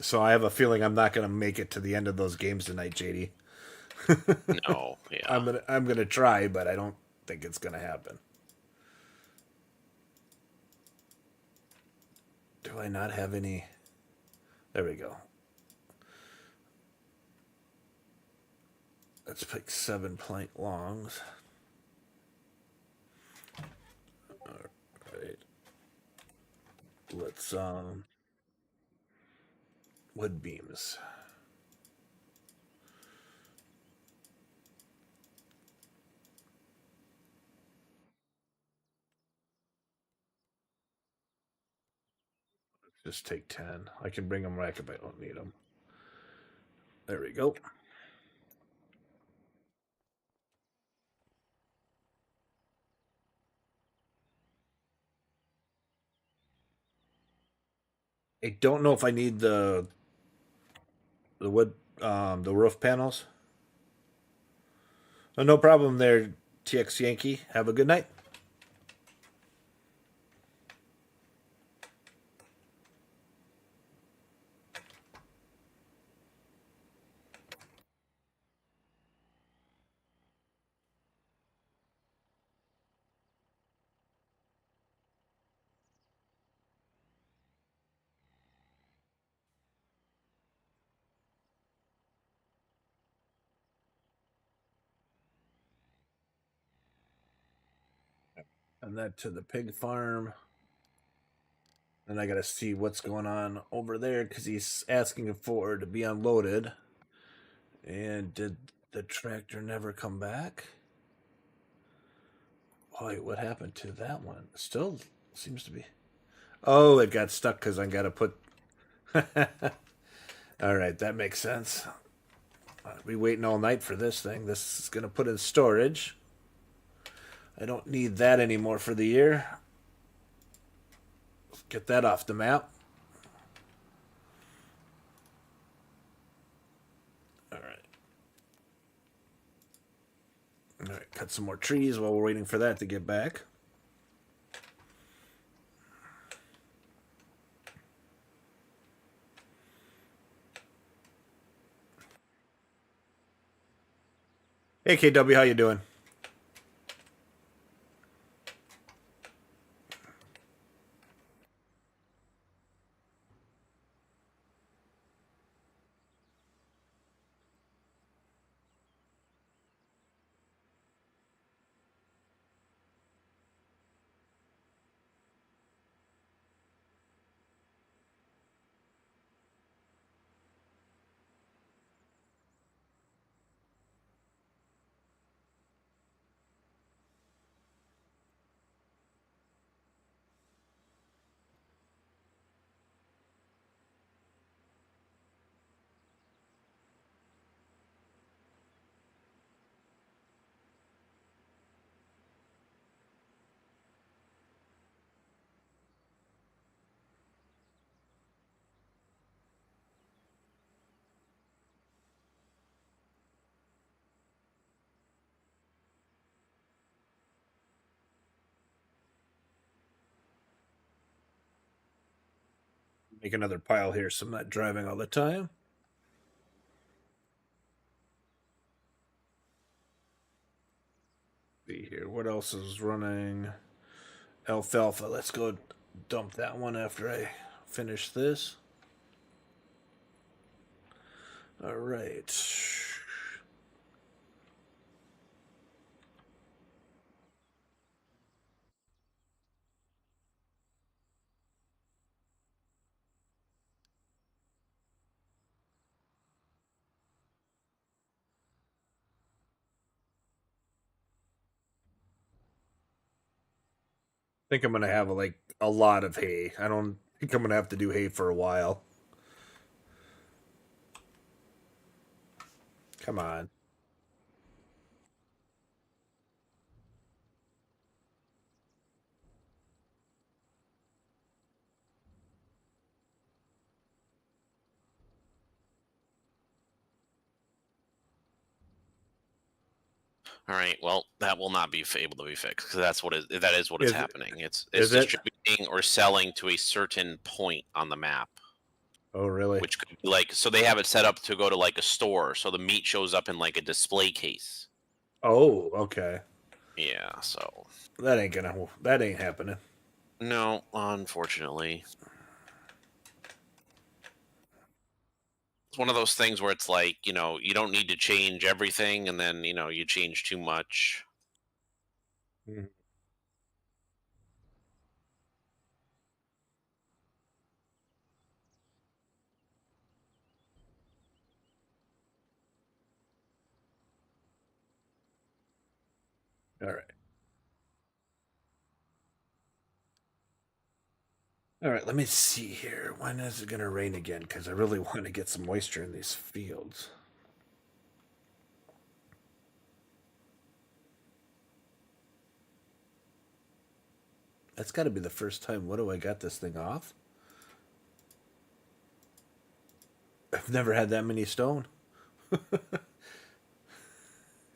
So I have a feeling I'm not going to make it to the end of those games tonight, JD. No, yeah. I'm gonna try, but I don't think it's gonna happen. Do I not have any? There we go. Let's pick 7 plank longs. All right. Let's wood beams. Just take 10. I can bring them back if I don't need them. There we go. I don't know if I need the wood the roof panels. Oh, no problem there, TX Yankee. Have a good night. And that to the pig farm. And I gotta see what's going on over there because he's asking for to be unloaded. And did the tractor never come back? Wait, what happened to that one? Still seems to be. Oh, it got stuck because I gotta put. All right, that makes sense. I'll be waiting all night for this thing. This is gonna put in storage. I don't need that anymore for the year. Get that off the map. All right. All right, cut some more trees while we're waiting for that to get back. Hey KW, how you doing? Make another pile here so I'm not driving all the time. See here, what else is running? Alfalfa. Let's go dump that one after I finish this. All right. I think I'm gonna have like a lot of hay. I don't think I'm gonna have to do hay for a while. Come on. All right. Well, that will not be able to be fixed because that is what is Is happening. It's is it? distributing or selling to a certain point on the map, Oh, really? which could be like so they have it set up to go to like a store, so the meat shows up in like a display case. Oh, okay. Yeah. So That ain't happening. no, unfortunately, it's one of those things where it's like you don't need to change everything, and then you change too much. Mhm. All right. All right, let me see here. When is it going to rain again? Because I really want to get some moisture in these fields. That's got to be the first time. What do I got this thing off? I've never had that many stone.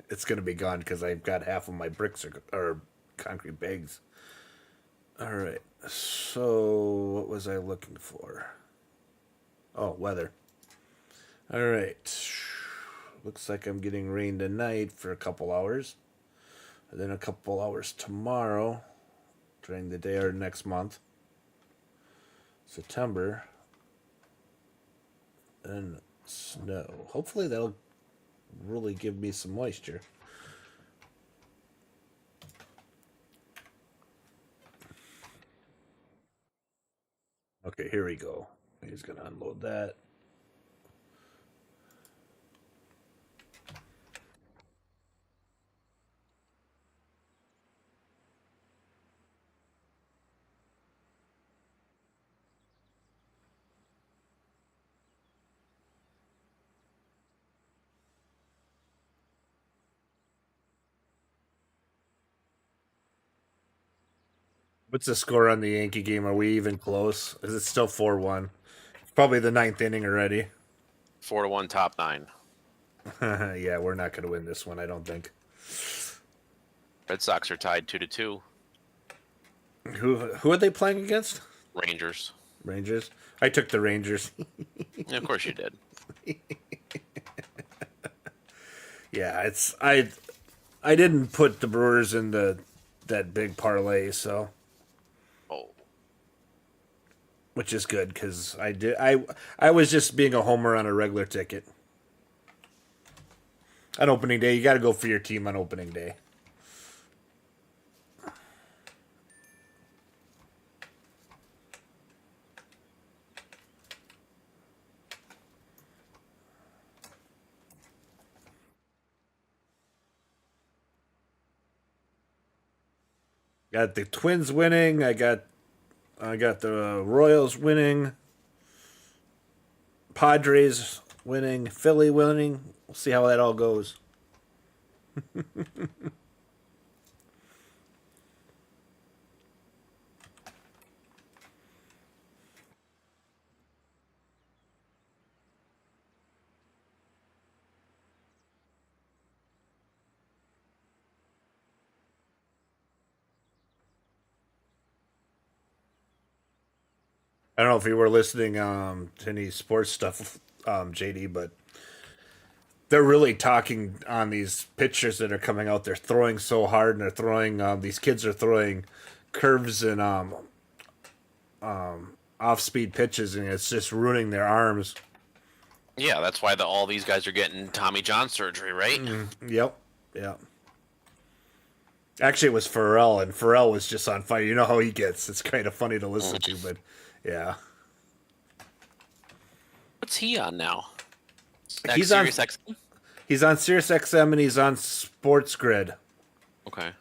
It's going to be gone because I've got half of my bricks or concrete bags. All right. So, what was I looking for? Oh, weather. All right. Looks like I'm getting rain tonight for a couple hours. And then a couple hours tomorrow during the day or next month. September. And snow. Hopefully that'll really give me some moisture. Okay, here we go. He's going to unload that. What's the score on the Yankee game? Are we even close? Is it still 4-1? Probably the ninth inning already. 4-1 top nine. Yeah, we're not going to win this one, I don't think. Red Sox are tied 2-2. Who are they playing against? Rangers. Rangers. I took the Rangers. Yeah, of course you did. Yeah, I didn't put the Brewers in that big parlay, so Oh, which is good because I was just being a homer on a regular ticket. On opening day, you got to go for your team on opening day. Got the Twins winning. I got the Royals winning. Padres winning. Philly winning. We'll see how that all goes. I don't know if you were listening to any sports stuff, JD, but they're really talking on these pitchers that are coming out. They're throwing so hard, and they're throwing. These kids are throwing curves and off-speed pitches, and it's just ruining their arms. Yeah, that's why all these guys are getting Tommy John surgery, right? Yep. Yep. Actually, it was Pharrell, and Pharrell was just on fire. You know how he gets. It's kind of funny to listen to, but yeah. What's he on now? He's on. Sirius XM? He's on Sirius XM, and he's on Sports Grid. Okay.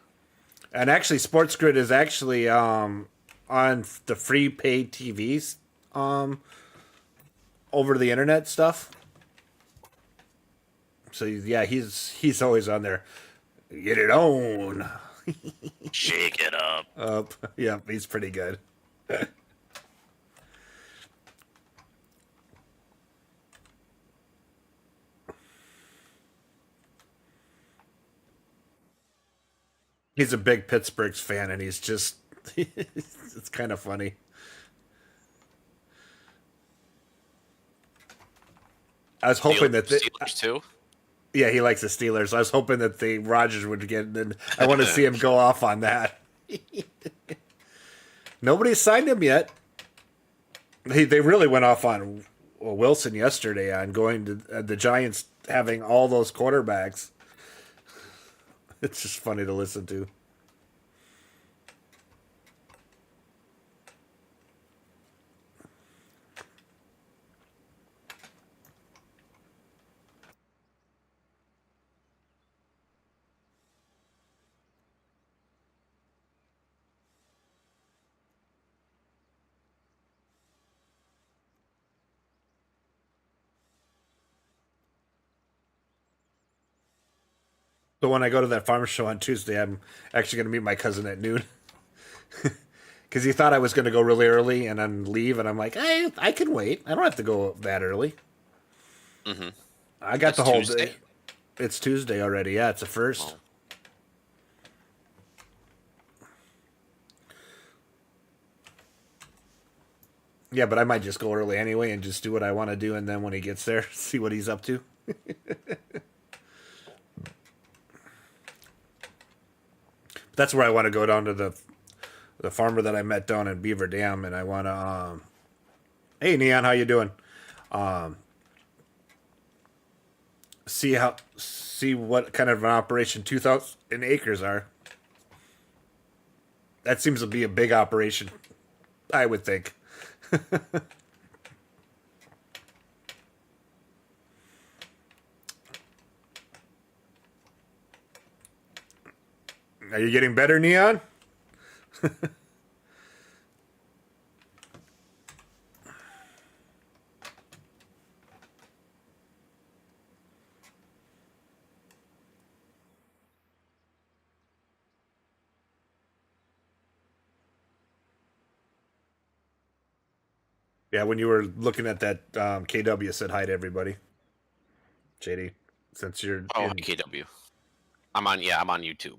And actually, Sports Grid is actually on the free paid TVs over the internet stuff. So yeah, he's always on there. Get it on. Shake it up. Yeah, he's pretty good. He's a big Pittsburgh fan, and he's just it's kind of funny. I was hoping that Steelers too. yeah, he likes the Steelers. I was hoping that the Rodgers would get, and I want to see him go off on that. Nobody's signed him yet. They really went off on Wilson yesterday on going to the Giants having all those quarterbacks. It's just funny to listen to. So when I go to that farm show on Tuesday, I'm actually going to meet my cousin at noon. Because he thought I was going to go really early and then leave, and I'm like, I can wait. I don't have to go that early. Mm-hmm. I got It's the whole Tuesday? day. It's Tuesday already. Yeah, it's the first. Oh. Yeah, but I might just go early anyway and just do what I want to do, and then when he gets there, see what he's up to. That's where I want to go down to the farmer that I met down in Beaver Dam, and I want to. Hey, Neon, how you doing? See what kind of an operation 2,000 acres are. That seems to be a big operation, I would think. Are you getting better, Neon? Yeah, when you were looking at that KW, said hi to everybody. JD, since you're Oh, in. KW. I'm on. Yeah, I'm on YouTube.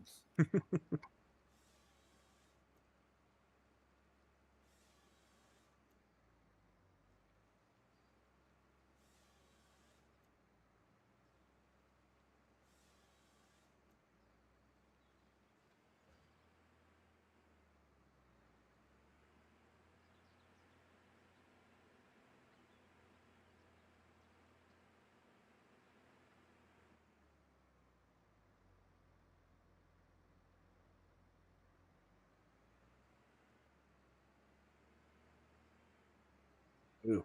Ooh.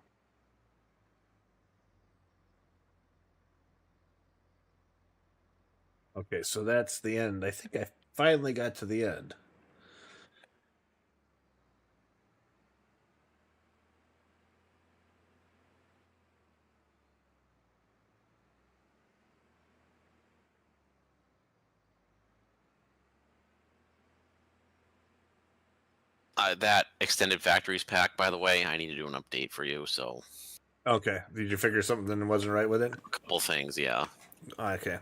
Okay, so that's the end. I think I finally got to the end. That extended factories pack, by the way, I need to do an update for you. So Okay, did you figure something wasn't right with it? a couple things, yeah. Okay,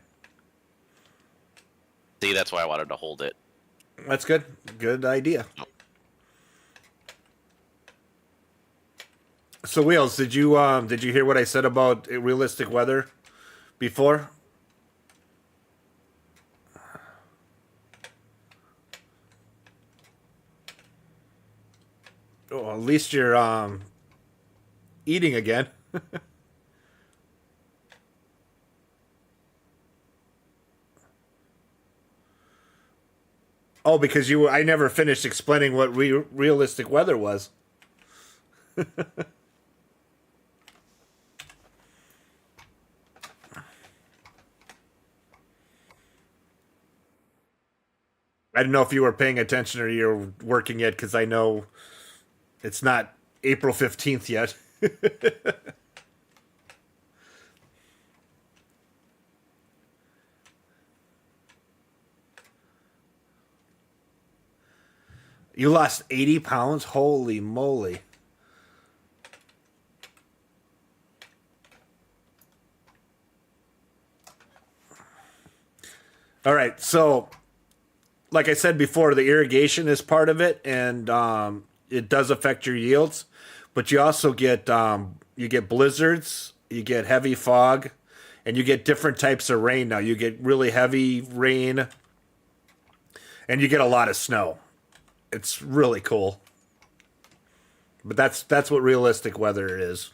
See, that's why I wanted to hold it. that's good. Good idea. So Wheels, did you hear what I said about realistic weather before? Oh, at least you're eating again. Oh, because I never finished explaining what realistic weather was. I don't know if you were paying attention or you're working yet, because I know it's not April 15th yet. You lost 80 pounds? Holy moly. All right, so like I said before, the irrigation is part of it, and it does affect your yields. But you get blizzards, you get heavy fog, and you get different types of rain. Now you get really heavy rain, and you get a lot of snow. It's really cool. But that's what realistic weather is.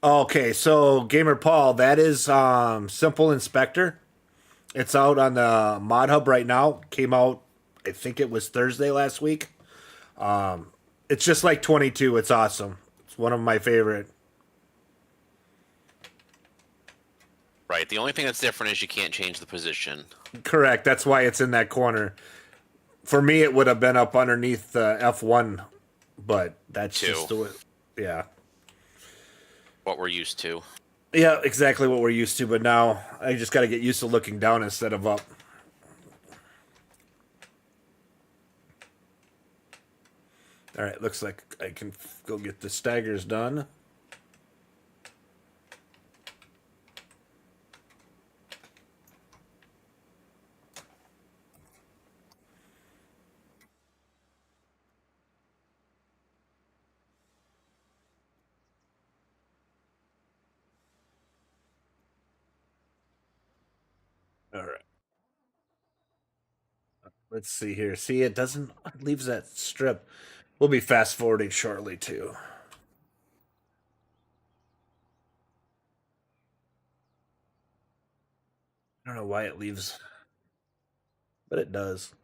Okay, so Gamer Paul, that is Simple Inspector. It's out on the Mod Hub right now. Came out, I think it was Thursday last week. It's just like 22. It's awesome. It's one of my favorite. Right. The only thing that's different is you can't change the position. Correct. That's why it's in that corner. For me, it would have been up underneath the F1, but that's Two. just the way. Yeah. What we're used to. Yeah, exactly what we're used to, but now I just got to get used to looking down instead of up. All right, looks like I can go get the staggers done. All right. Let's see here. See, it leaves that strip. We'll be fast forwarding shortly too. I don't know why it leaves, but it does.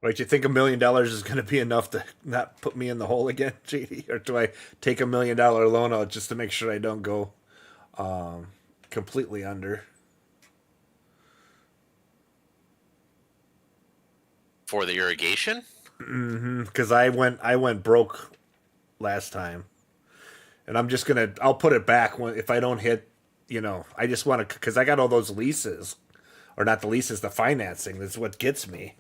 Right, you think $1 million is going to be enough to not put me in the hole again, JD? Or do I take $1 million loan out just to make sure I don't go completely under? For the irrigation? Because I went broke last time, and I'll put it back if I don't hit. I just want to, because I got all those leases, or not the leases, the financing. That's what gets me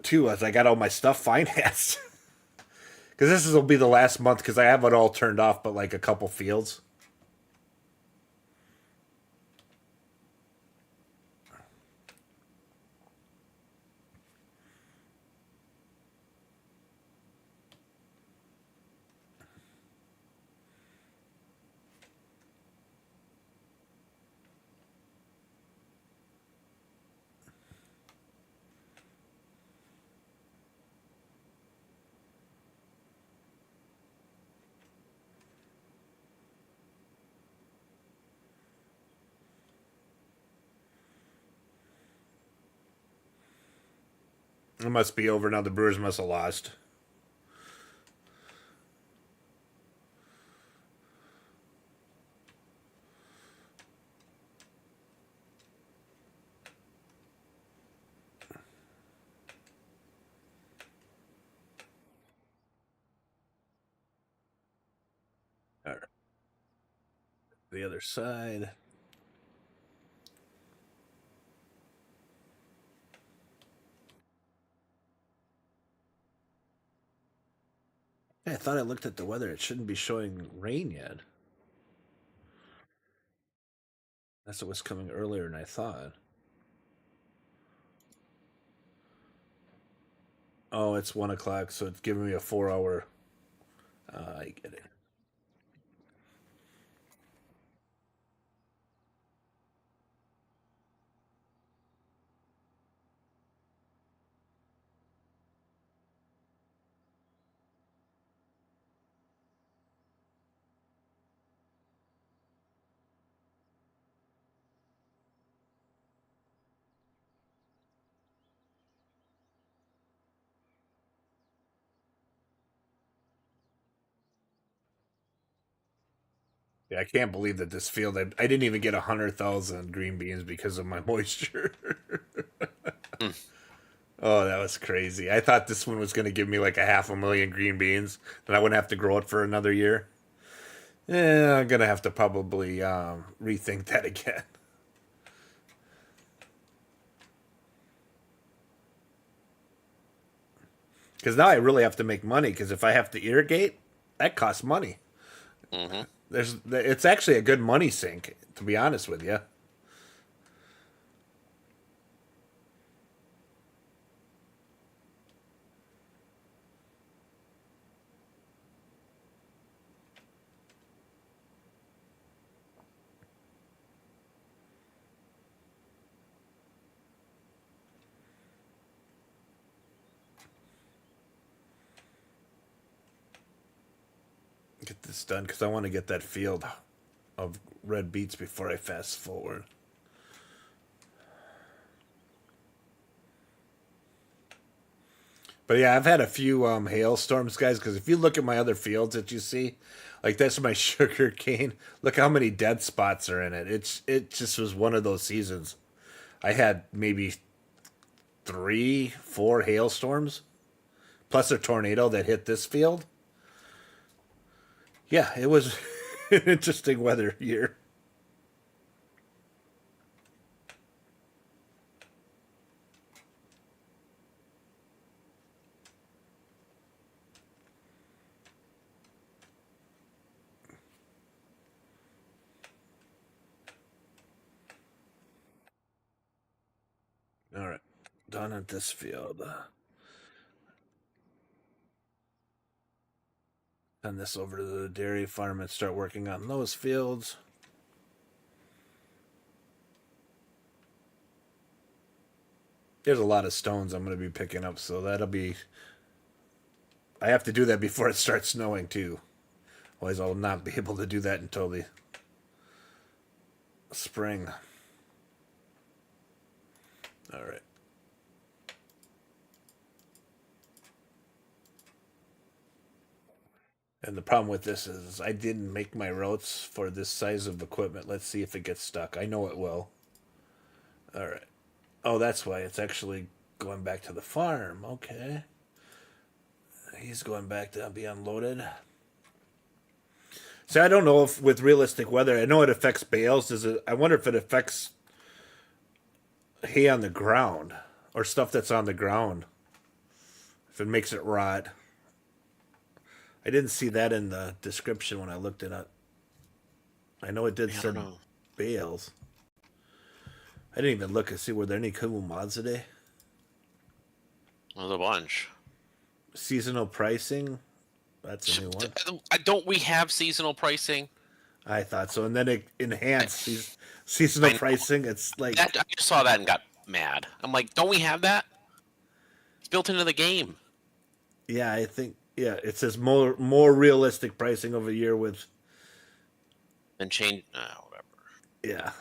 too. As I got all my stuff financed. Because will be the last month, because I have it all turned off, but like a couple fields. It must be over now. The Brewers must have lost. All right. The other side. Yeah, I thought I looked at the weather. It shouldn't be showing rain yet. That's what was coming earlier than I thought. Oh, it's 1 o'clock, so it's giving me a 4 hour. I get it. Yeah, I can't believe that this field. I didn't even get 100,000 green beans because of my moisture. Hmm. Oh, that was crazy. I thought this one was going to give me like a 500,000 green beans, and I wouldn't have to grow it for another year. Yeah, I'm gonna have to probably rethink that again. Because now I really have to make money. Because if I have to irrigate, that costs money. Mm-hmm. It's actually a good money sink, to be honest with you. Get this done because I want to get that field of red beets before I fast forward. But yeah, I've had a few hailstorms, guys. Because if you look at my other fields that you see, like that's my sugar cane. Look how many dead spots are in it. It just was one of those seasons. I had maybe 3, 4 hailstorms plus a tornado that hit this field. Yeah, it was an interesting weather year. All right, done at this field. Send this over to the dairy farm and start working on those fields. There's a lot of stones I'm going to be picking up, so that'll be. I have to do that before it starts snowing too. Otherwise, I'll not be able to do that until the spring. All right. And the problem with this is I didn't make my routes for this size of equipment. Let's see if it gets stuck. I know it will. All right. Oh, that's why it's actually going back to the farm. Okay. He's going back to be unloaded. See, I don't know if with realistic weather, I know it affects bales. Does it? I wonder if it affects hay on the ground or stuff that's on the ground. If it makes it rot. I didn't see that in the description when I looked it up. I know it did I don't said know. bales. I didn't even look and see were there any cool mods today. There's a bunch. Seasonal pricing. That's a new one. Don't we have seasonal pricing? I thought so. And then it I, enhanced seasonal I know pricing. It's like, that. I just saw that and got mad. I'm like, don't we have that? It's built into the game. yeah, I think yeah, it says more realistic pricing over the year with And change. Whatever. yeah.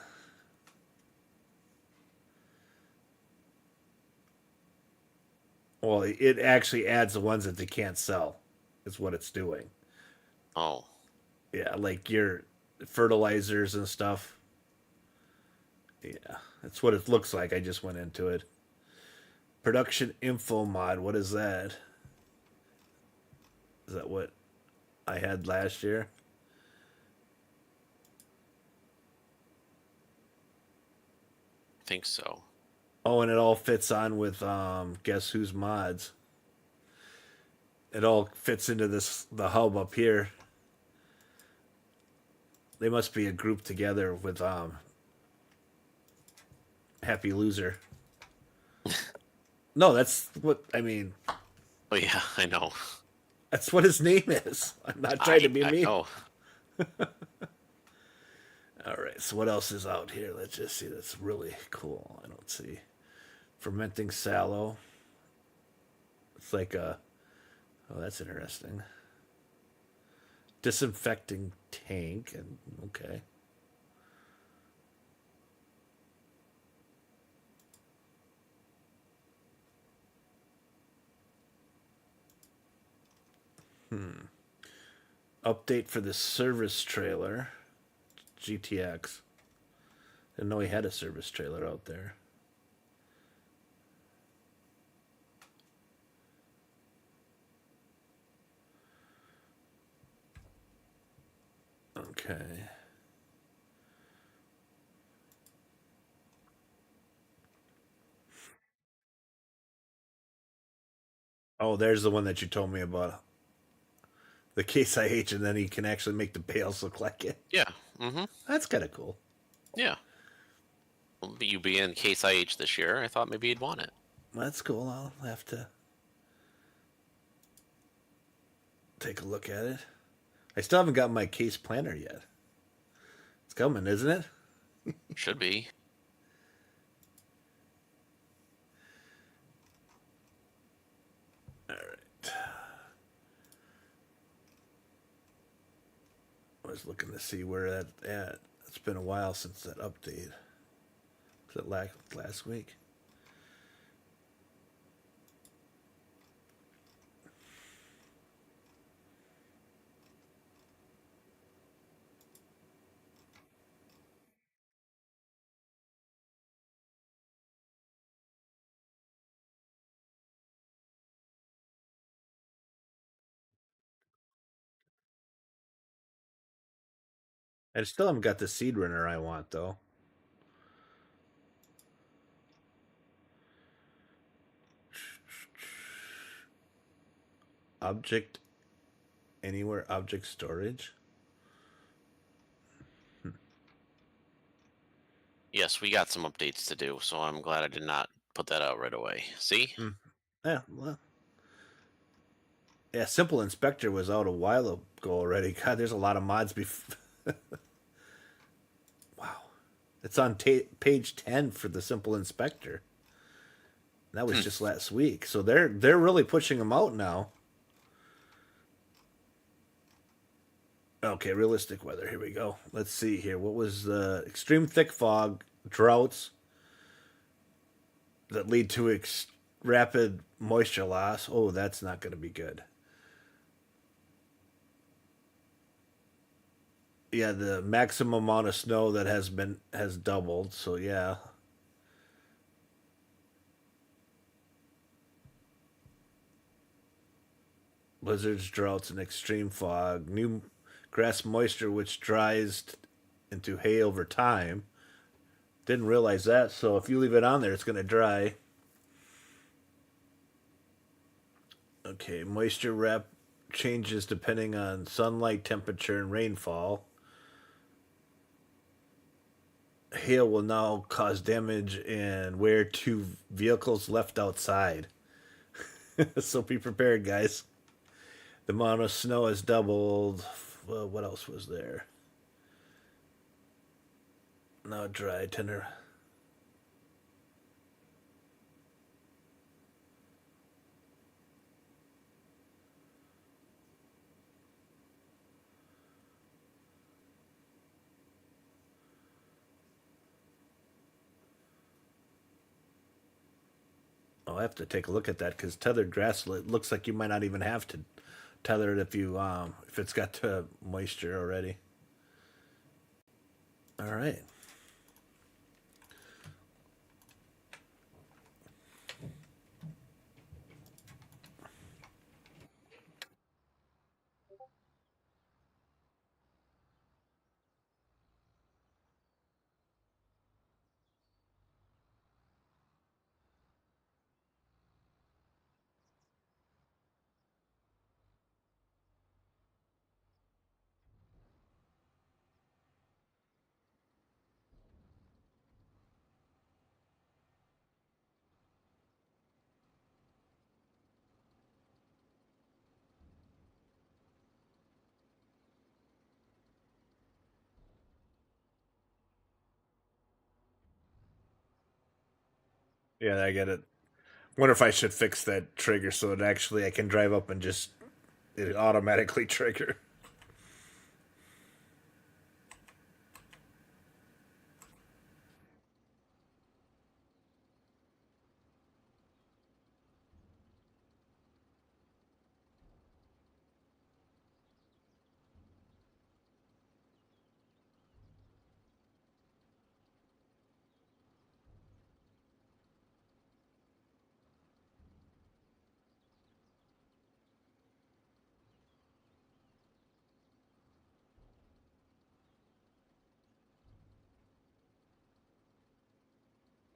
Well, it actually adds the ones that they can't sell. Is what it's doing. Oh, Yeah, like your fertilizers and stuff. Yeah, that's what it looks like. I just went into it. Production info mod. What is that? Is that what I had last year? I think so. Oh, and it all fits on with guess who's mods. it all fits into the hub up here. They must be a group together with Happy Loser. No, that's what I mean. Oh yeah, I know. That's what his name is. I'm not trying to be I mean. know. All right, so what else is out here? Let's just see. That's really cool. I don't see fermenting sallow. It's like a. Oh, that's interesting. Disinfecting tank and okay. Update for the service trailer. GTX. Didn't know he had a service trailer out there. Okay. Oh, there's the one that you told me about. The Case IH, and then he can actually make the bales look like it. Yeah. Mm-hmm. That's kind of cool. Yeah. Well, you be in Case IH this year. I thought maybe you'd want it. That's cool. I'll have to take a look at it. I still haven't got my case planner yet. It's coming, isn't it? Should be. All right. I was looking to see where that's at. It's been a while since that update. Was it last week? I still haven't got the seed runner I want though. Object anywhere object storage. Yes, we got some updates to do, so I'm glad I did not put that out right away. See? Yeah, well, yeah. SimpleInspector was out a while ago already. God, there's a lot of mods. Wow, it's on page 10 for the SimpleInspector. That was just last week, so they're really pushing them out now. Okay, realistic weather. Here we go. Let's see here. What was the extreme thick fog, droughts that lead to rapid moisture loss? Oh, that's not going to be good. Yeah, the maximum amount of snow that has doubled. So yeah, blizzards, droughts, and extreme fog. New grass moisture, which dries into hay over time. Didn't realize that. So if you leave it on there, it's going to dry. Okay, moisture rep changes depending on sunlight, temperature, and rainfall. Hail will now cause damage and wear to vehicles left outside. So be prepared, guys. The amount of snow has doubled. Well, what else was there? Now dry, tender. I'll have to take a look at that because tethered grass looks like you might not even have to tether it if it's got moisture already. All right. Yeah, I get it. Wonder if I should fix that trigger so that actually I can drive up and just it automatically trigger.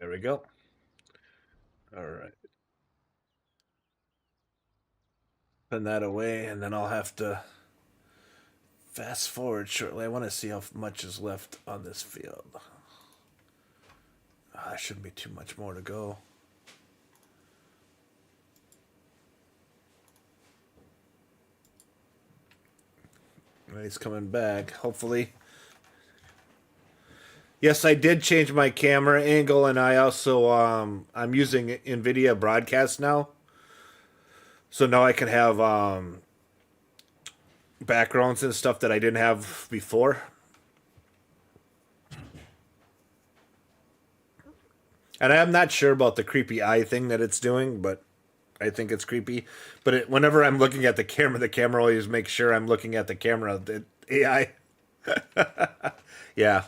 There we go. All right. Put that away, and then I'll have to fast forward shortly. I want to see how much is left on this field. Shouldn't be too much more to go. He's coming back, hopefully. Yes, I did change my camera angle, and I also I'm using NVIDIA Broadcast now, so now I can have backgrounds and stuff that I didn't have before. And I'm not sure about the creepy eye thing that it's doing, but I think it's creepy. But whenever I'm looking at the camera always makes sure I'm looking at the camera. The AI, yeah.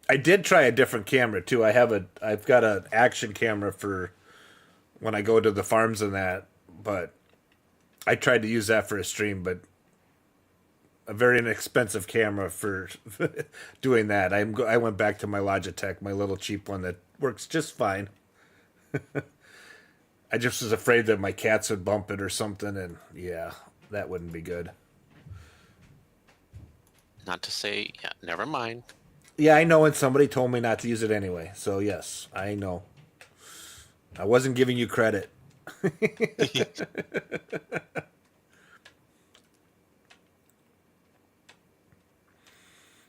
I did try a different camera too. I've got an action camera for when I go to the farms and that, but I tried to use that for a stream, but a very inexpensive camera for doing that. I went back to my Logitech, my little cheap one that works just fine. I just was afraid that my cats would bump it or something, and yeah, that wouldn't be good. Not to say, yeah, never mind. Yeah, I know, and somebody told me not to use it anyway. So yes, I know. I wasn't giving you credit.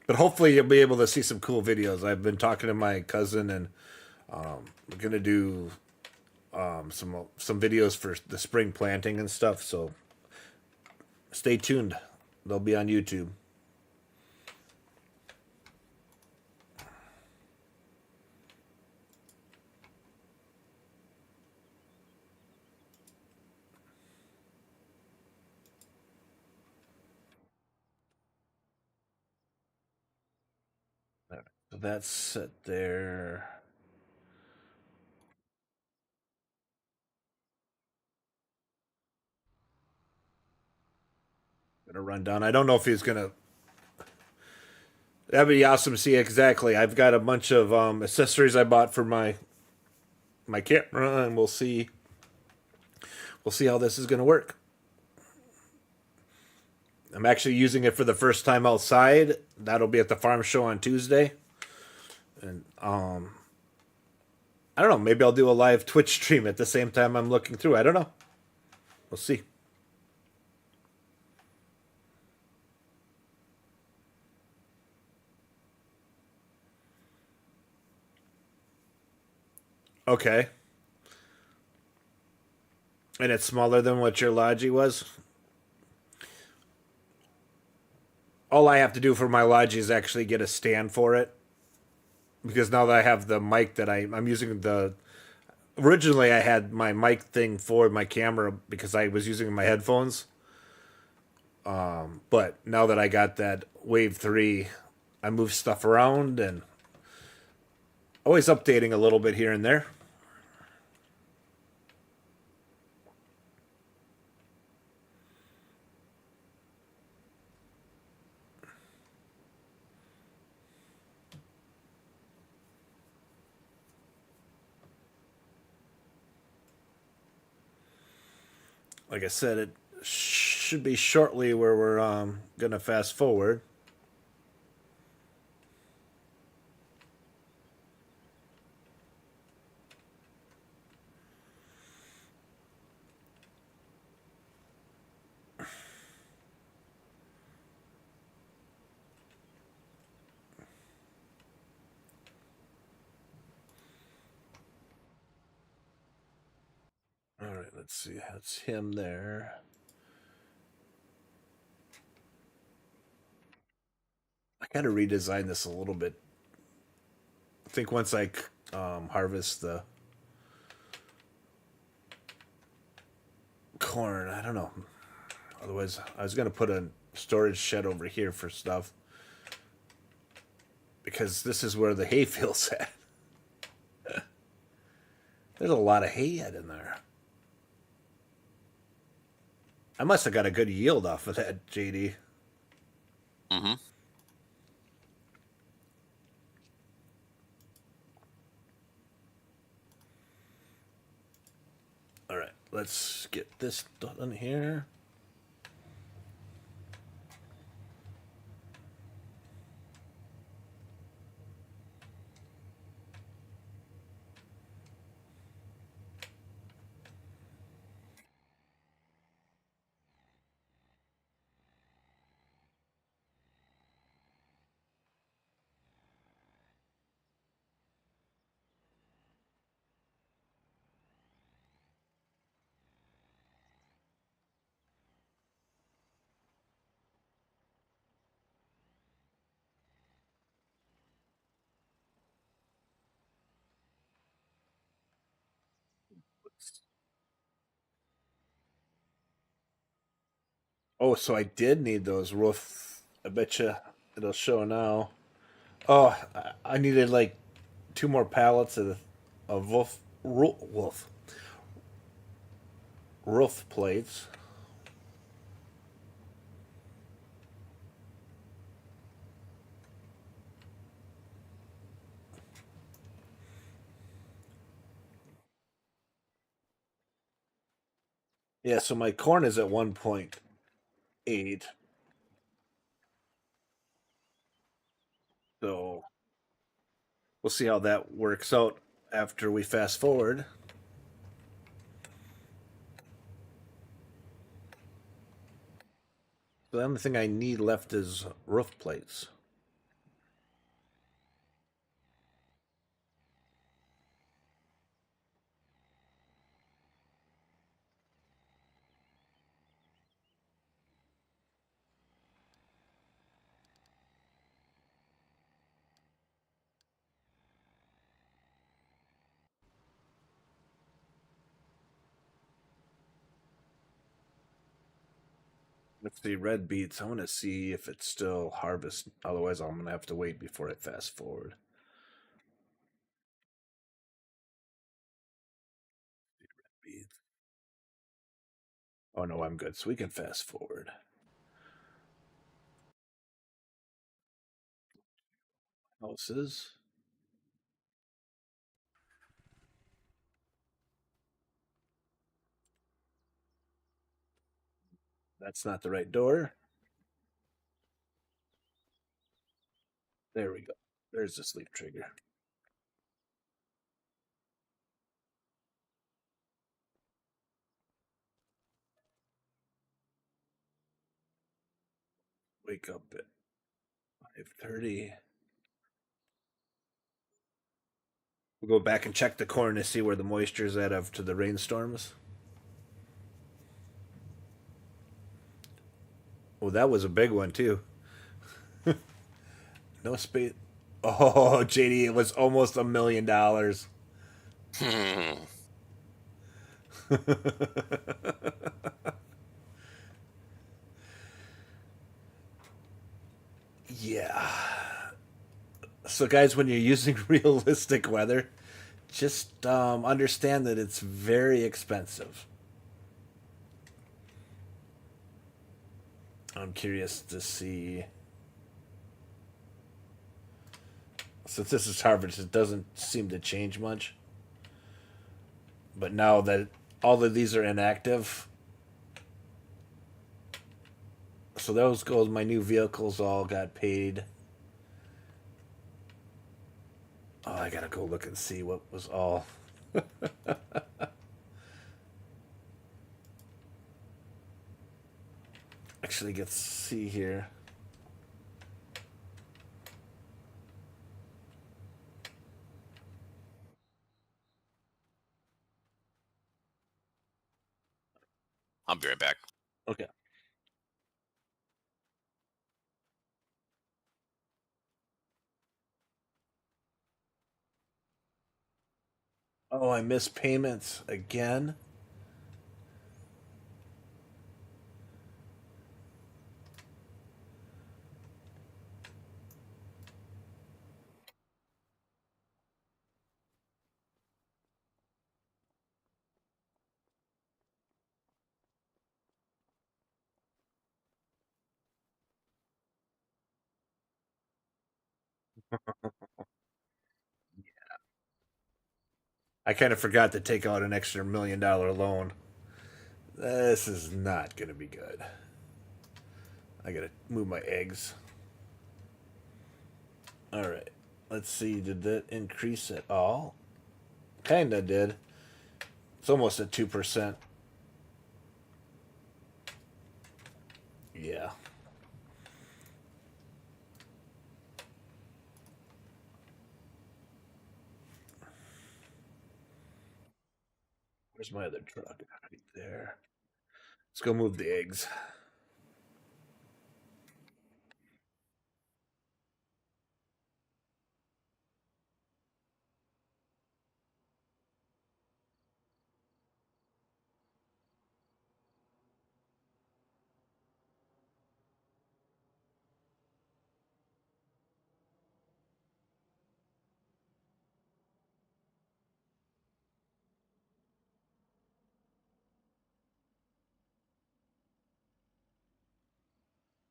But hopefully you'll be able to see some cool videos. I've been talking to my cousin, and we're gonna do some videos for the spring planting and stuff. So stay tuned. They'll be on YouTube. So that's set there. Gonna run down. I don't know if he's gonna. That'd be awesome to see exactly. I've got a bunch of accessories I bought for my camera, and we'll see how this is gonna work. I'm actually using it for the first time outside. That'll be at the farm show on Tuesday, and I don't know. Maybe I'll do a live Twitch stream at the same time I'm looking through. I don't know. We'll see. Okay. And it's smaller than what your Logi was? All I have to do for my Logi is actually get a stand for it. Because now that I have the mic that I'm using the. Originally, I had my mic thing for my camera because I was using my headphones. But now that I got that Wave 3, I move stuff around and always updating a little bit here and there. Like I said, it should be shortly where we're gonna fast forward. Let's see, that's him there. I gotta redesign this a little bit. I think once I harvest the corn, I don't know. Otherwise, I was gonna put a storage shed over here for stuff because this is where the hay field's at. There's a lot of hay head in there. I must have got a good yield off of that, JD. Mm-hmm. All right, let's get this done here. Oh, so I did need those roof. I bet you it'll show now. Oh, I needed like 2 more pallets of roof plates. Yeah, so my corn is at 1.8. So we'll see how that works out after we fast forward. The only thing I need left is roof plates. Let's see, red beets. I want to see if it's still harvest. Otherwise, I'm going to have to wait before I fast forward. Beets. Oh, no, I'm good. So we can fast forward. Houses. That's not the right door. There we go. There's the sleep trigger. Wake up at 5:30. We'll go back and check the corn to see where the moisture's at after the rainstorms. Oh, that was a big one too. No space. Oh, JD, it was almost $1 million. Yeah. So, guys, when you're using realistic weather, just understand that it's very expensive. I'm curious to see. Since this is Harvard, it doesn't seem to change much. But now that all of these are inactive, so those goes. My new vehicles all got paid. Oh, I gotta go look and see what was all. Actually, get to see here. I'll be right back. Okay. Oh, I missed payments again. I kind of forgot to take out an extra $1 million loan. This is not going to be good. I got to move my eggs. All right. Let's see. Did that increase at all? Kinda did. It's almost at 2%. Yeah. Where's my other truck? Right there. Let's go move the eggs.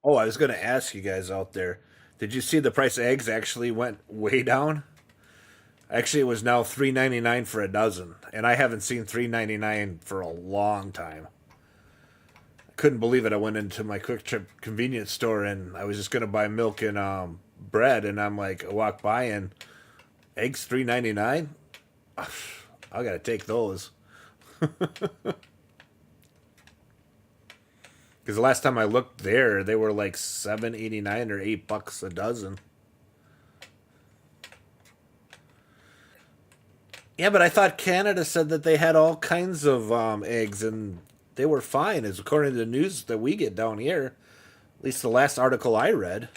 Oh, I was going to ask you guys out there. Did you see the price of eggs actually went way down? Actually, it was now $3.99 for a dozen, and I haven't seen $3.99 for a long time. I couldn't believe it. I went into my Quick Trip convenience store and I was just gonna buy milk and bread, and I'm like, I walk by and eggs $3.99. I gotta take those because the last time I looked there, they were like $7.89 or $8 a dozen. Yeah, but I thought Canada said that they had all kinds of eggs and they were fine, as according to the news that we get down here. At least the last article I read.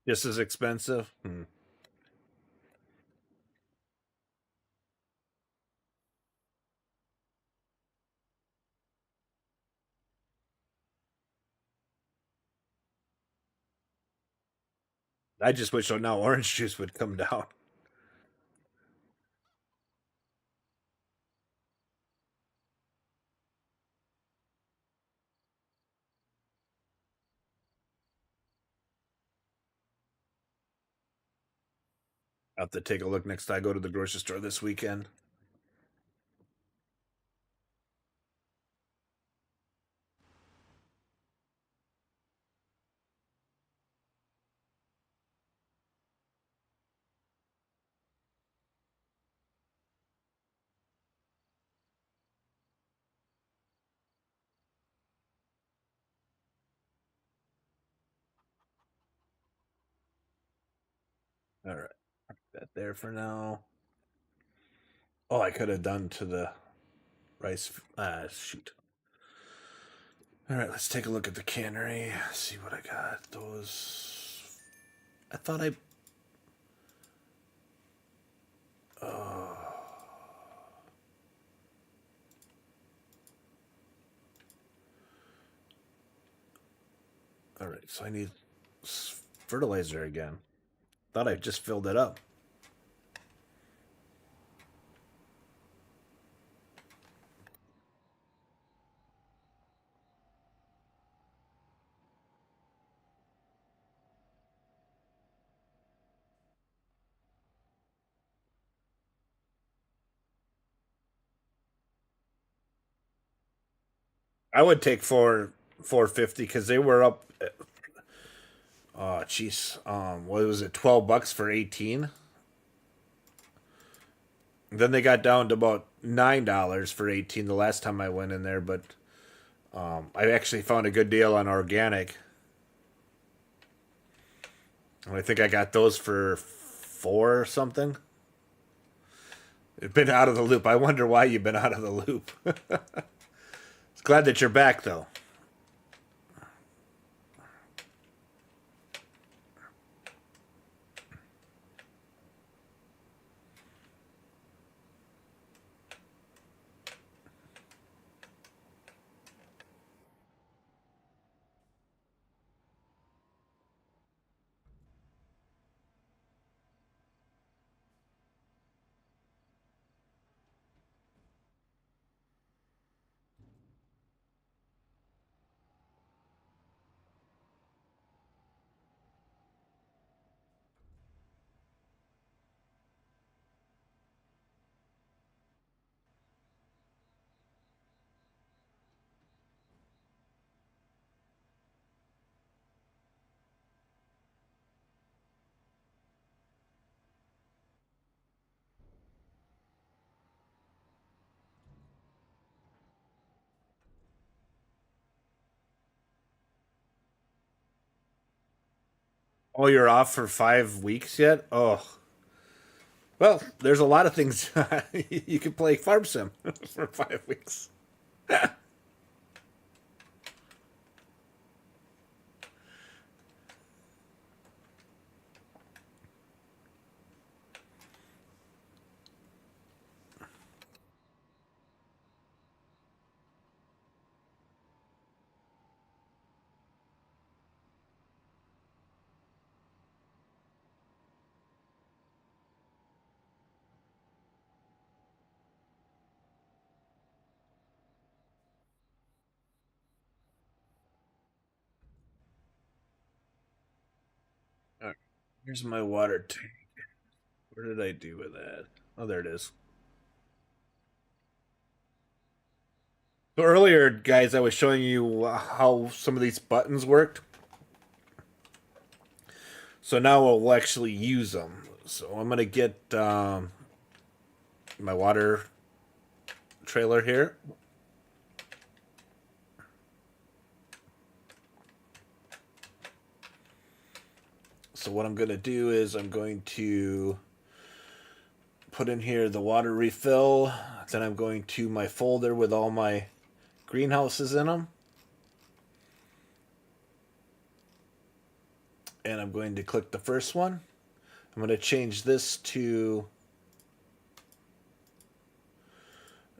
Just as expensive. I just wish now orange juice would come down. I'll have to take a look next time I go to the grocery store this weekend. All right, that there for now. Oh, I could have done to the rice. Shoot. All right, let's take a look at the cannery. See what I got. Those. I thought I. All right, so I need fertilizer again. Thought I just filled it up. I would take 450 because they were up Oh, jeez. What was it? $12 for 18. Then they got down to about $9 for 18 the last time I went in there, but I actually found a good deal on organic. And I think I got those for 4 or something. You've been out of the loop. I wonder why you've been out of the loop. Glad that you're back, though. Oh, you're off for 5 weeks yet? Oh, well, there's a lot of things you can play Farm Sim for 5 weeks. All right, here's my water tank. Where did I do with that? Oh, there it is. So earlier, guys, I was showing you how some of these buttons worked. So now we'll actually use them. So I'm gonna get my water trailer here. So what I'm gonna do is I'm going to put in here the water refill. Then I'm going to my folder with all my greenhouses in them. And I'm going to click the first one. I'm going to change this to,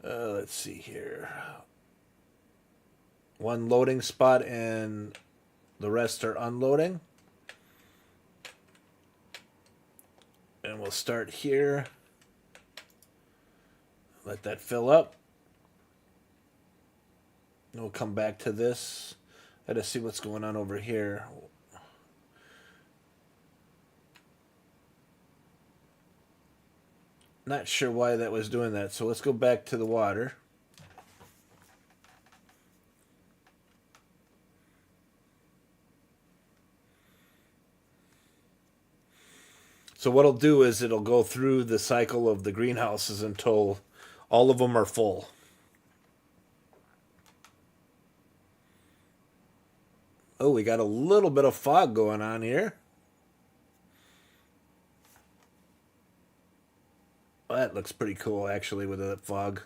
let's see here, one loading spot and the rest are unloading. And we'll start here. Let that fill up. And we'll come back to this. Gotta see what's going on over here. Not sure why that was doing that. So let's go back to the water. So what it'll do is it'll go through the cycle of the greenhouses until all of them are full. Oh, we got a little bit of fog going on here. Well, that looks pretty cool, actually, with that fog.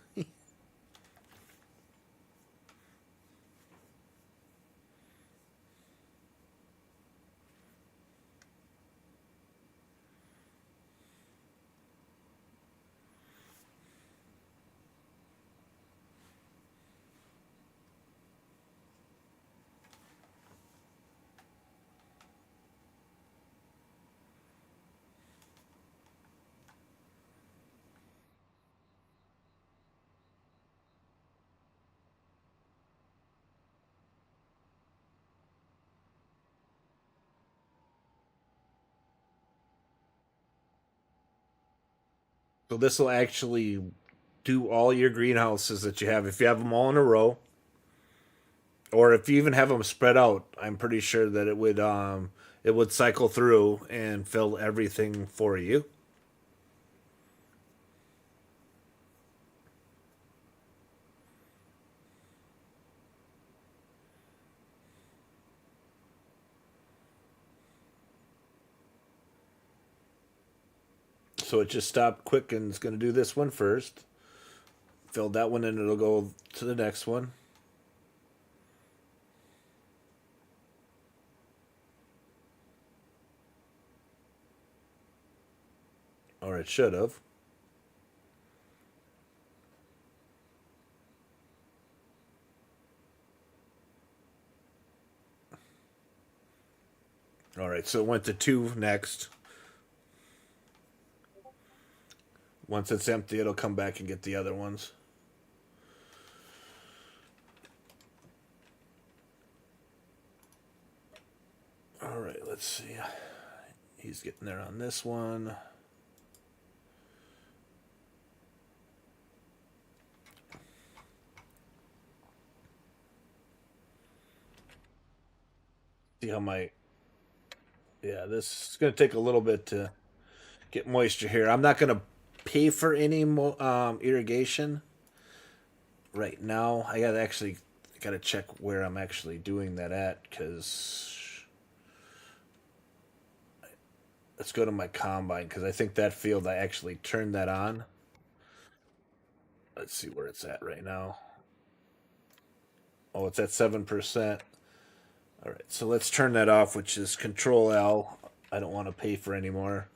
So this will actually do all your greenhouses that you have. If you have them all in a row, or if you even have them spread out, I'm pretty sure that it would it would cycle through and fill everything for you. So it just stopped quick and it's going to do this one first. Fill that one and it'll go to the next one. Or it should have. All right, so it went to 2 next. Once it's empty, it'll come back and get the other ones. All right, let's see. He's getting there on this one. See how my... Yeah, this is going to take a little bit to get moisture here. I'm not going to pay for any irrigation right now. I got to check where I'm actually doing that at, because let's go to my combine, because I think that field I actually turned that on. Let's see where it's at right now. Oh, it's at 7%. All right, so let's turn that off, which is Control L. I don't want to pay for any more.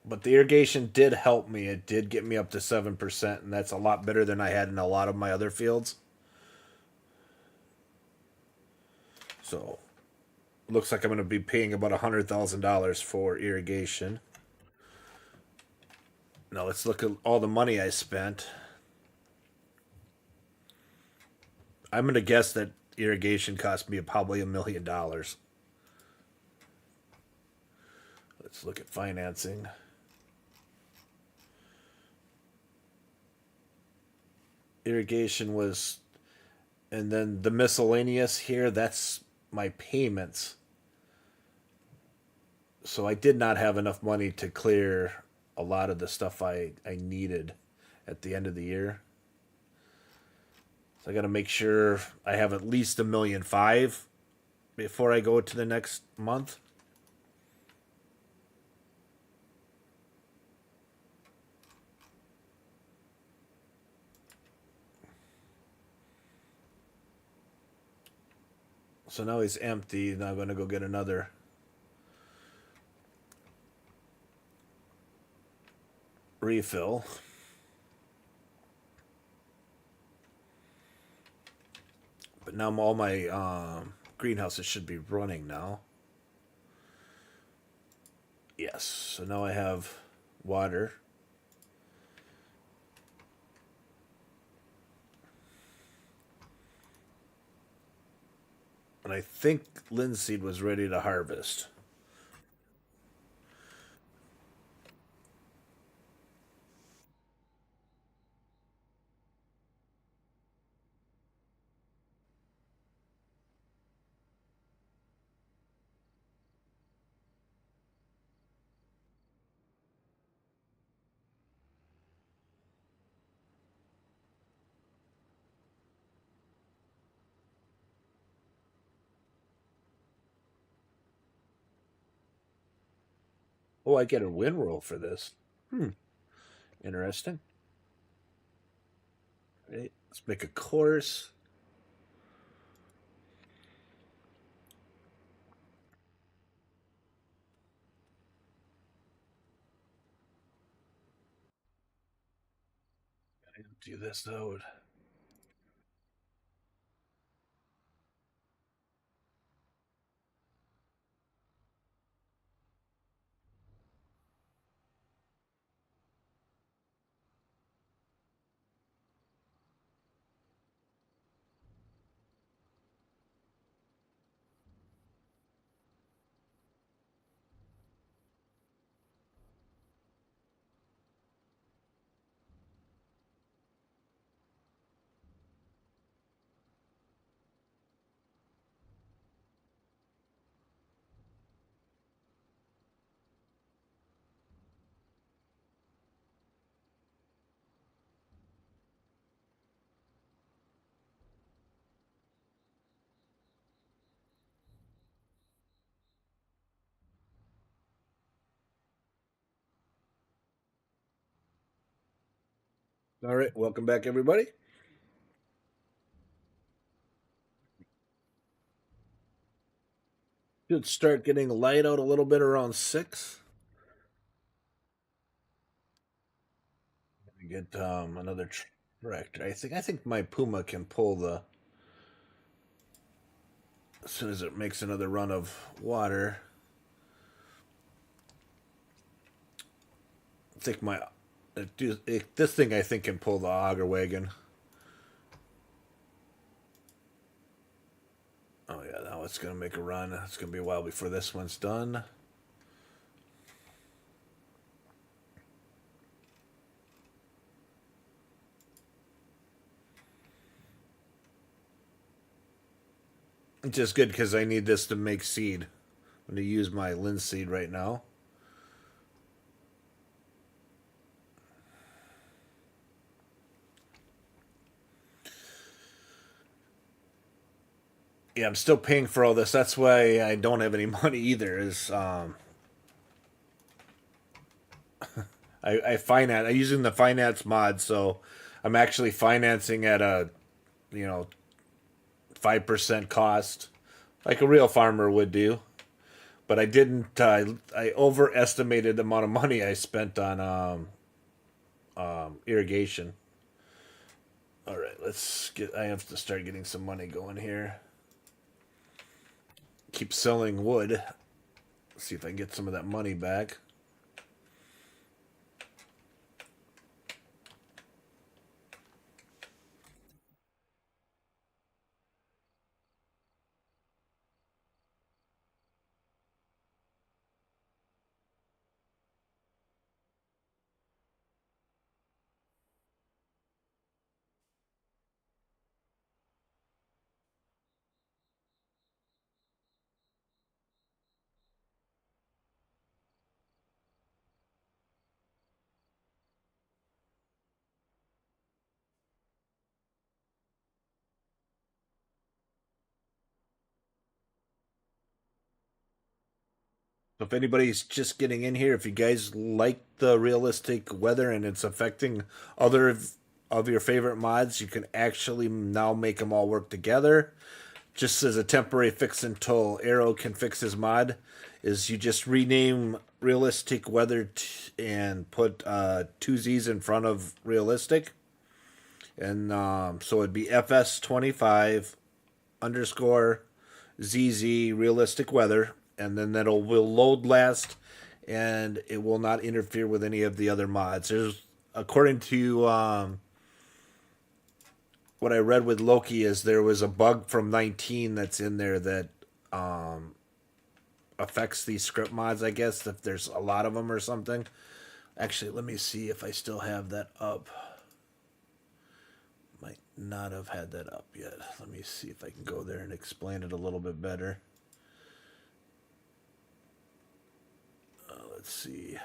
But the irrigation did help me. It did get me up to 7%, and that's a lot better than I had in a lot of my other fields. So, looks like I'm going to be paying about $100,000 for irrigation. Now let's look at all the money I spent. I'm going to guess that irrigation cost me probably $1 million. Let's look at financing. Irrigation was, and then the miscellaneous here, that's my payments. So I did not have enough money to clear a lot of the stuff I needed at the end of the year. So I got to make sure I have at least $1.5 million before I go to the next month. So now he's empty. Now I'm going to go get another. Refill. But now all my greenhouses should be running now. Yes. So now I have water. And I think linseed was ready to harvest. Oh, I get a win roll for this. Interesting. Right, let's make a course. Do this out. All right, welcome back, everybody. Should start getting light out a little bit around 6. Get another tractor. I think my Puma can pull the as soon as it makes another run of water. I think this thing I think can pull the auger wagon. Oh yeah, now it's gonna make a run. It's gonna be a while before this one's done. It's just good because I need this to make seed. I'm gonna use my linseed right now. Yeah, I'm still paying for all this. That's why I don't have any money either. Is I finance. I'm using the finance mod, so I'm actually financing at a 5% cost, like a real farmer would do. But I didn't. I overestimated the amount of money I spent on irrigation. All right, let's get. I have to start getting some money going here. Keep selling wood. See if I can get some of that money back. So if anybody's just getting in here, if you guys like the realistic weather and it's affecting other of your favorite mods, you can actually now make them all work together. Just as a temporary fix until AERO can fix his mod, is you just rename realistic weather and put two Z's in front of realistic. And so it'd be FS25 underscore ZZ realistic weather, and then that'll will load last, and it will not interfere with any of the other mods. There's according to what I read with Loki is there was a bug from 19 that's in there that affects these script mods. I guess if there's a lot of them or something. Actually, let me see if I still have that up. Might not have had that up yet. Let me see if I can go there and explain it a little bit better. Let's see.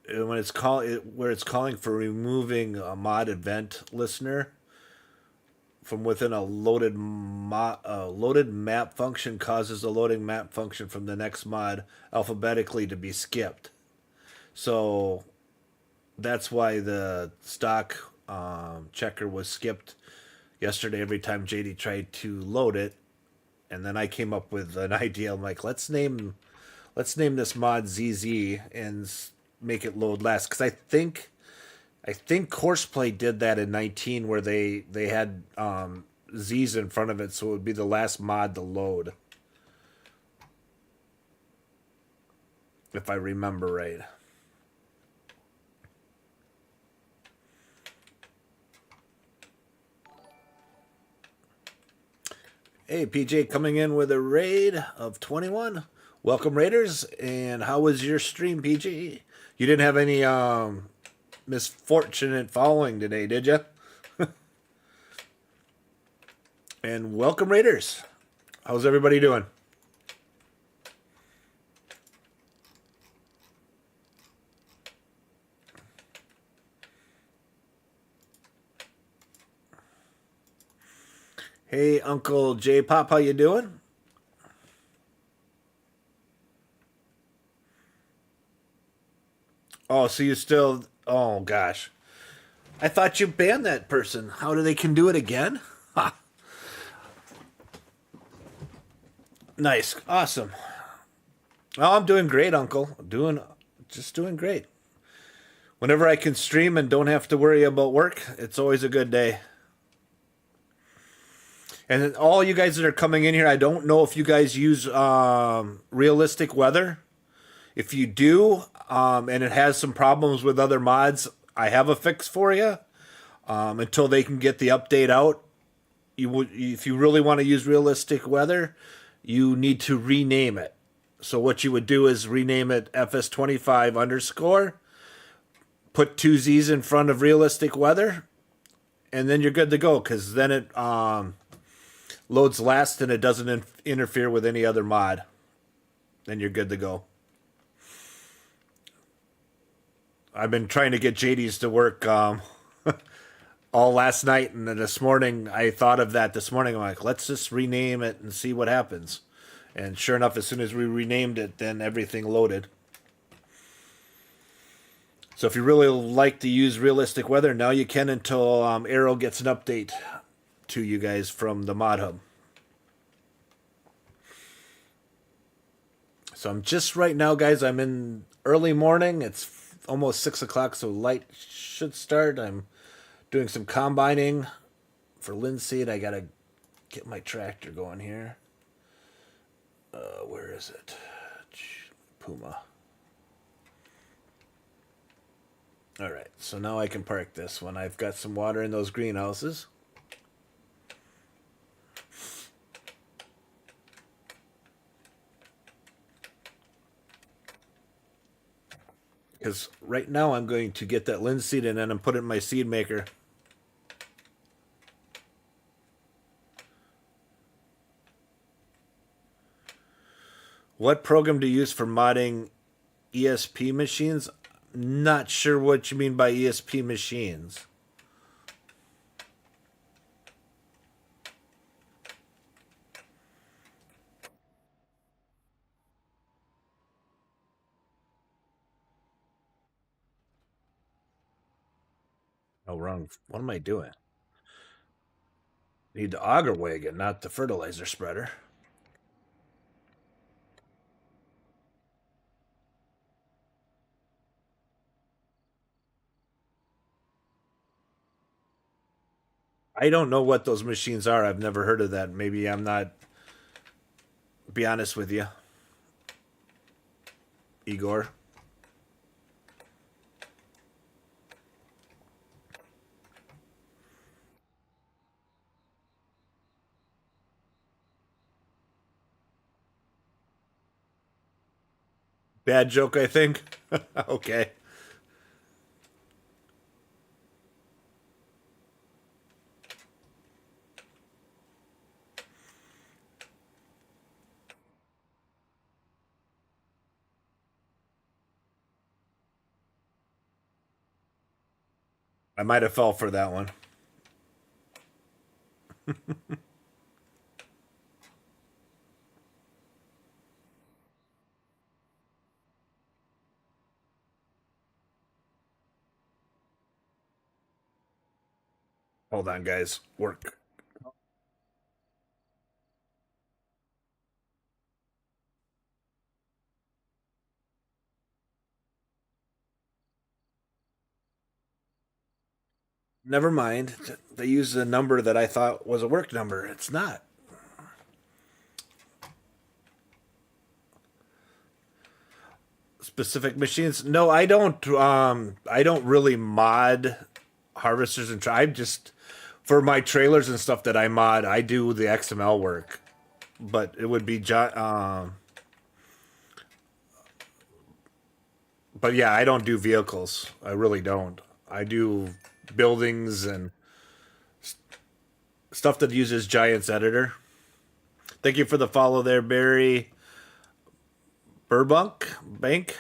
When it's where it's calling for removing a mod event listener from within a loaded map function causes the loading map function from the next mod alphabetically to be skipped. So that's why the stock checker was skipped yesterday every time JD tried to load it. And then I came up with an idea. I'm like, let's name this mod ZZ and make it load last. Because I think Courseplay did that in 19, where they had Z's in front of it, so it would be the last mod to load, if I remember right. Hey, PJ coming in with a raid of 21. Welcome, Raiders. And how was your stream, PJ? You didn't have any misfortunate following today, did you? And welcome, Raiders. How's everybody doing? Hey, Uncle J Pop, how you doing? so you still... Oh, gosh. I thought you banned that person. How do they can do it again? Ha. Nice. Awesome. Oh, I'm doing great, Uncle. Just doing great. Whenever I can stream and don't have to worry about work, it's always a good day. And all you guys that are coming in here, I don't know if you guys use realistic weather. If you do, and it has some problems with other mods, I have a fix for you. Until they can get the update out, if you really want to use realistic weather, you need to rename it. So what you would do is rename it FS25 underscore, put two Z's in front of realistic weather, and then you're good to go, because then it loads last and it doesn't interfere with any other mod. Then you're good to go. I've been trying to get JD's to work all last night, and then this morning I thought of that this morning. I'm like, let's just rename it and see what happens. And sure enough, as soon as we renamed it, then everything loaded. So if you really like to use realistic weather, now you can until AERO gets an update to you guys from the mod hub. So I'm just right now, guys, I'm in early morning. It's almost 6 o'clock, so light should start. I'm doing some combining for linseed. I gotta get my tractor going here. Where is it? Puma. All right, so now I can park this one. I've got some water in those greenhouses. Because right now I'm going to get that linseed and then I'm putting it in my seed maker. What program to use for modding ESP machines? Not sure what you mean by ESP machines. Oh, wrong. What am I doing? Need the auger wagon, not the fertilizer spreader. I don't know what those machines are. I've never heard of that. Maybe I'm not. Be honest with you, Igor. Bad joke, I think. Okay. I might have fell for that one. Hold on, guys. Work. Never mind. They used a number that I thought was a work number. It's not. Specific machines? No, I don't. I don't really mod harvesters and I just for my trailers and stuff that I mod. I do the XML work, but it would be but yeah, I don't do vehicles. I really don't. I do buildings and stuff that uses Giants Editor. Thank you for the follow there, Barry Burbunk Bank.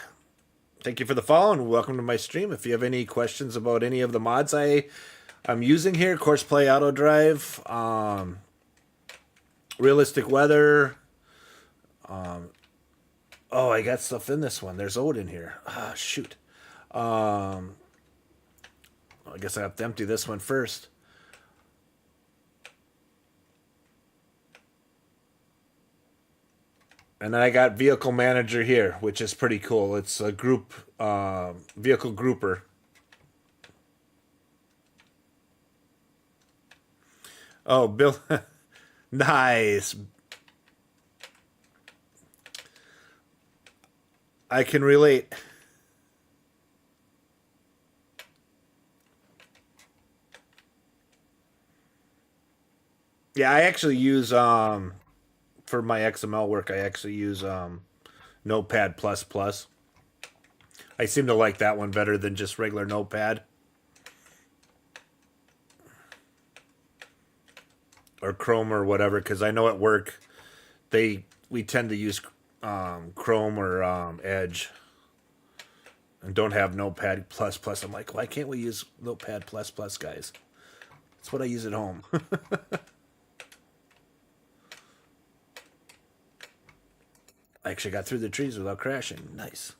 Thank you for the follow and welcome to my stream. If you have any questions about any of the mods I'm using here, Courseplay, Autodrive, realistic weather. Oh, I got stuff in this one. There's Odin here. Ah, shoot. I guess I have to empty this one first. And then I got vehicle manager here, which is pretty cool. It's a group vehicle grouper. Oh, Bill, nice. I can relate. Yeah, I actually use for my XML work. I actually use Notepad plus plus. I seem to like that one better than just regular Notepad or Chrome or whatever. Because I know at work we tend to use Chrome or Edge and don't have Notepad plus plus. I'm like, why can't we use Notepad plus plus, guys? That's what I use at home. I actually got through the trees without crashing. Nice.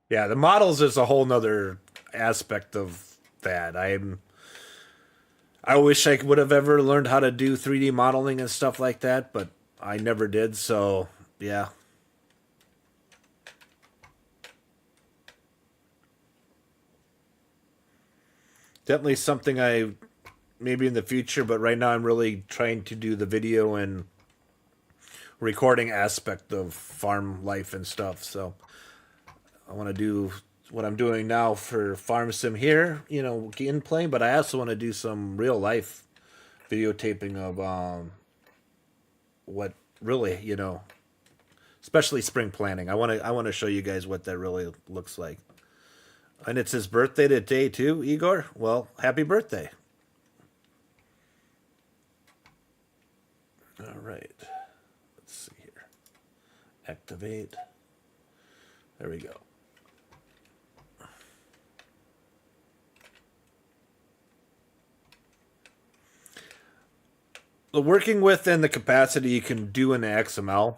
Yeah, the models is a whole nother aspect of that. I wish I would have ever learned how to do 3D modeling and stuff like that, but I never did. So yeah, definitely something I maybe in the future, but right now I'm really trying to do the video and recording aspect of farm life and stuff. So I want to do what I'm doing now for Farm Sim here, in play, but I also want to do some real life videotaping of what really, especially spring planting. I want to show you guys what that really looks like. And it's his birthday today too, Igor. Well, happy birthday. All right. Let's see here. Activate. There we go. The working with and the capacity you can do in the XML.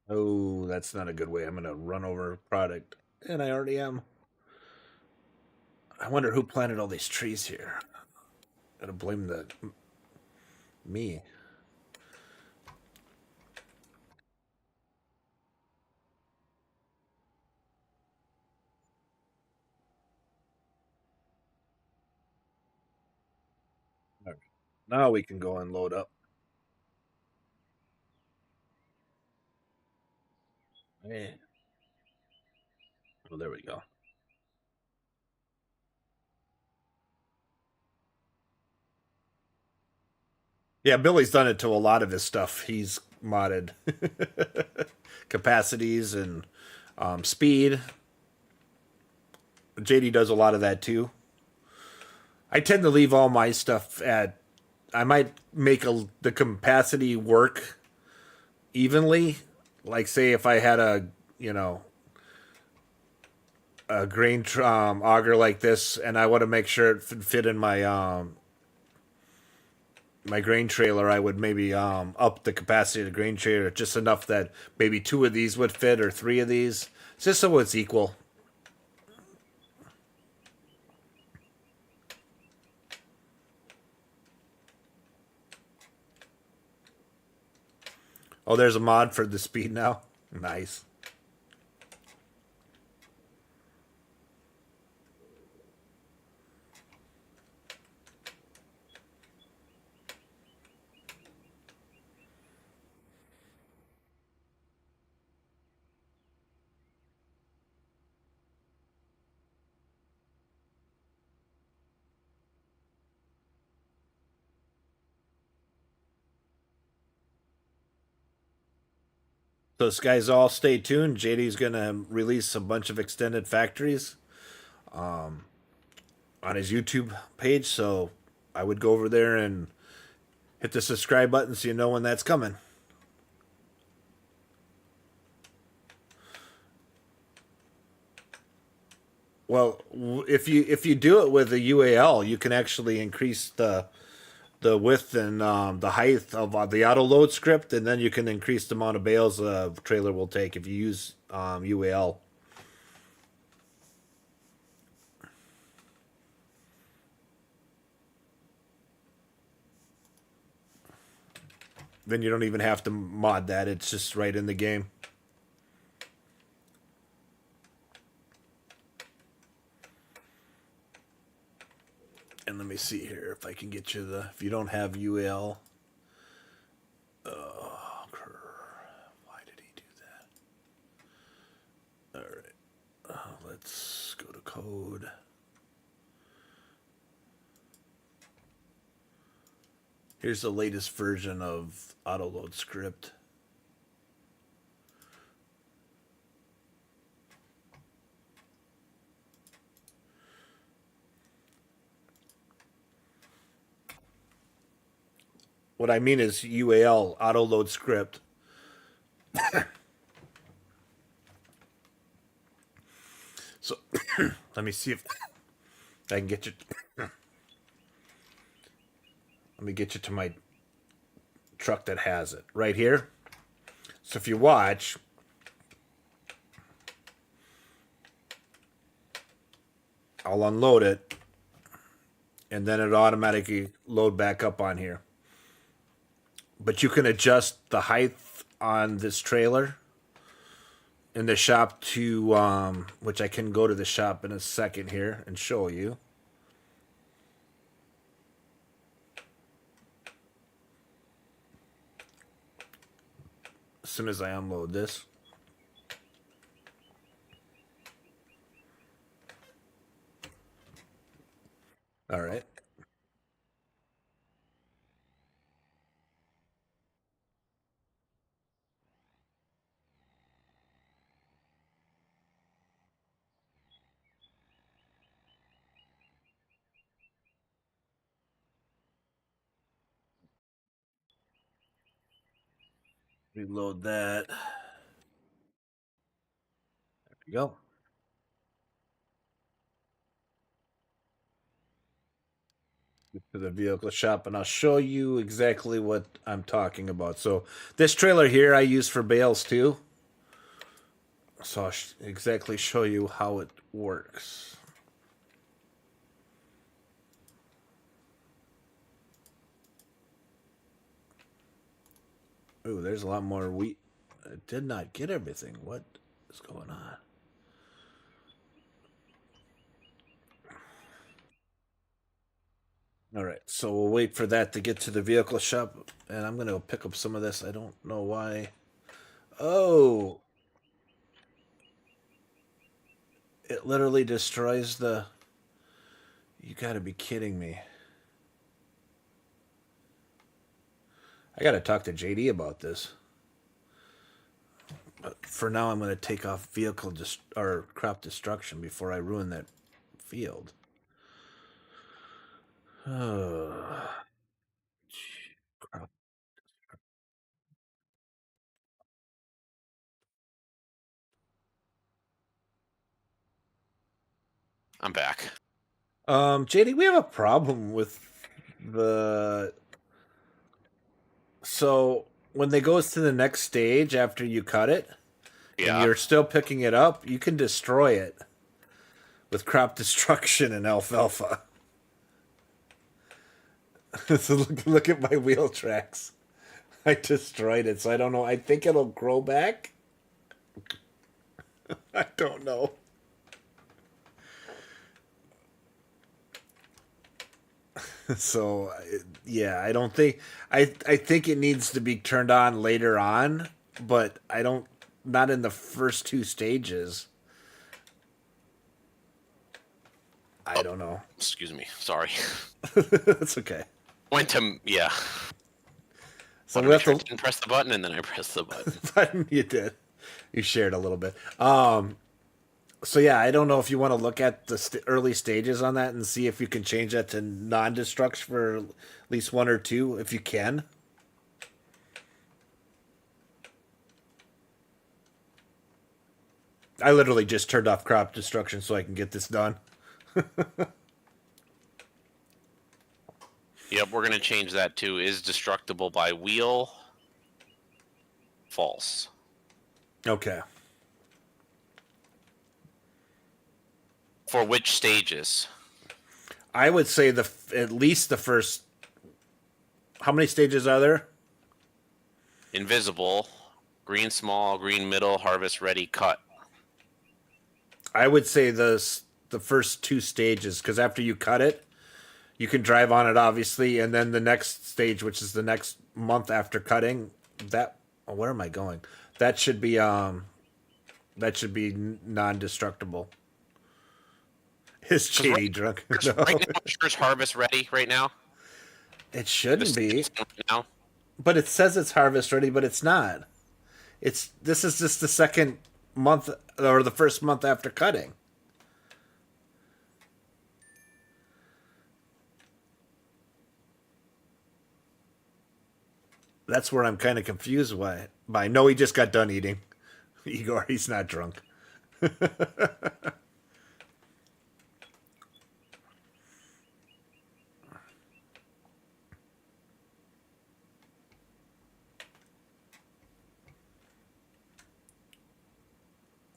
Oh, that's not a good way. I'm going to run over a product. And I already am. I wonder who planted all these trees here. Gotta blame the me. All right. Now we can go and load up. Hey. Oh, there we go. Yeah, Billy's done it to a lot of his stuff. He's modded capacities and speed. JD does a lot of that too. I tend to leave all my stuff at. I might make the capacity work evenly. Like say if I had you know a grain auger like this, and I want to make sure it fit in my grain trailer, I would maybe up the capacity of the grain trailer just enough that maybe two of these would fit or three of these, just so it's equal. Oh, there's a mod for the speed now. Nice. So, this guys, all stay tuned. JD's gonna release a bunch of extended factories. on his YouTube page. So I would go over there and hit the subscribe button so you know when that's coming. Well, if you do it with a UAL, you can actually increase the width and the height of the auto load script, and then you can increase the amount of bales a trailer will take if you use UAL. Then you don't even have to mod that; it's just right in the game. And let me see here if I can get you the. If you don't have UAL, why did he do that? All right, let's go to code. Here's the latest version of autoload script. What I mean is UAL, autoload script. So let me see if I can get you. Let me get you to my truck that has it right here. So if you watch, I'll unload it, and then it automatically load back up on here. But you can adjust the height on this trailer in the shop to, which I can go to the shop in a second here and show you. As soon as I unload this. All right. Reload that. There we go. To the vehicle shop, and I'll show you exactly what I'm talking about. So this trailer here I use for bales too. So I'll exactly show you how it works. Ooh, there's a lot more wheat. I did not get everything. What is going on? All right, so we'll wait for that to get to the vehicle shop, and I'm gonna pick up some of this. I don't know why. Oh, it literally destroys the. You gotta be kidding me. I gotta talk to JD about this. But for now, I'm gonna take off vehicle or crop destruction before I ruin that field. Crop. I'm back. JD, we have a problem with the. So when they goes to the next stage after you cut it, and Yeah. you're still picking it up, you can destroy it with crop destruction and alfalfa. So look at my wheel tracks. I destroyed it, so I don't know. I think it'll grow back. I don't know. So yeah, I don't think I think it needs to be turned on later on, but I don't not in the first two stages. I don't know. Excuse me. Sorry. That's okay. Went to yeah. So Wanted we to have make sure I to. didn't press the button, and then I pressed the button. But you did. You shared a little bit. So yeah, I don't know if you want to look at the early stages on that and see if you can change that to non-destruct for at least one or two, if you can. I literally just turned off crop destruction so I can get this done. Yep, we're gonna change that to is destructible by wheel. False. Okay. For which stages? I would say at least the first. How many stages are there? Invisible, green small, green middle, harvest ready, cut. I would say the first two stages, because after you cut it, you can drive on it obviously, and then the next stage, which is the next month after cutting, that where am I going? That should be non-destructible. Is JD drunk? No. Right now, sure, it's harvest ready right now. It shouldn't be. Right now. But it says it's harvest ready, but it's not. This is just the second month or the first month after cutting. That's where I'm kind of confused by. No, he just got done eating. Igor, he's not drunk.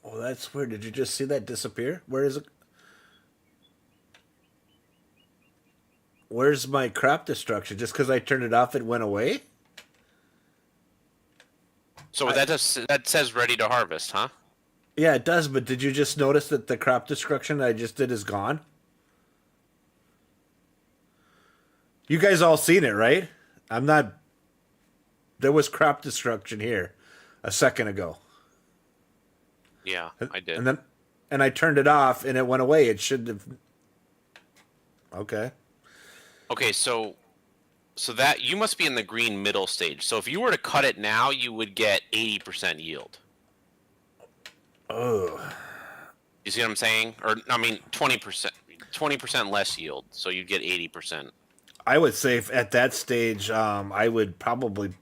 Oh, that's weird. Did you just see that disappear? Where is it? Where's my crop destruction? Just because I turned it off, it went away? So that says ready to harvest, huh? Yeah, it does, but did you just notice that the crop destruction I just did is gone? You guys all seen it, right? I'm not... There was crop destruction here a second ago. Yeah, I did. And I turned it off and it went away. It should have... Okay. Okay, so that you must be in the green middle stage. So if you were to cut it now, you would get 80% yield. Oh. You see what I'm saying? Or I mean 20% less yield, so you'd get 80%. I would say at that stage, I would put it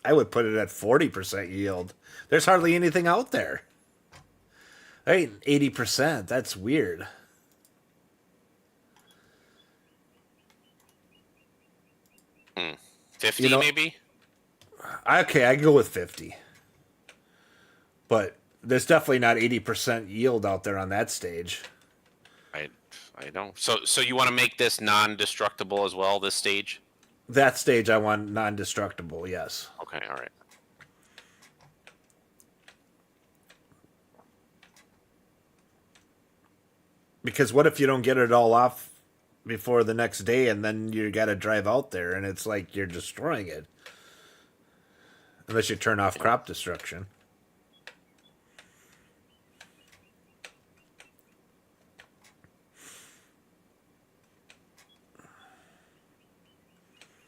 at 40% yield. There's hardly anything out there. Hey, 80%. That's weird. 50 maybe? Okay, I go with 50. But there's definitely not 80% yield out there on that stage. I don't. So you want to make this non-destructible as well, this stage? That stage I want non-destructible, yes. Okay, all right. Because what if you don't get it all off before the next day and then you got to drive out there and it's like you're destroying it? Unless you turn off crop destruction.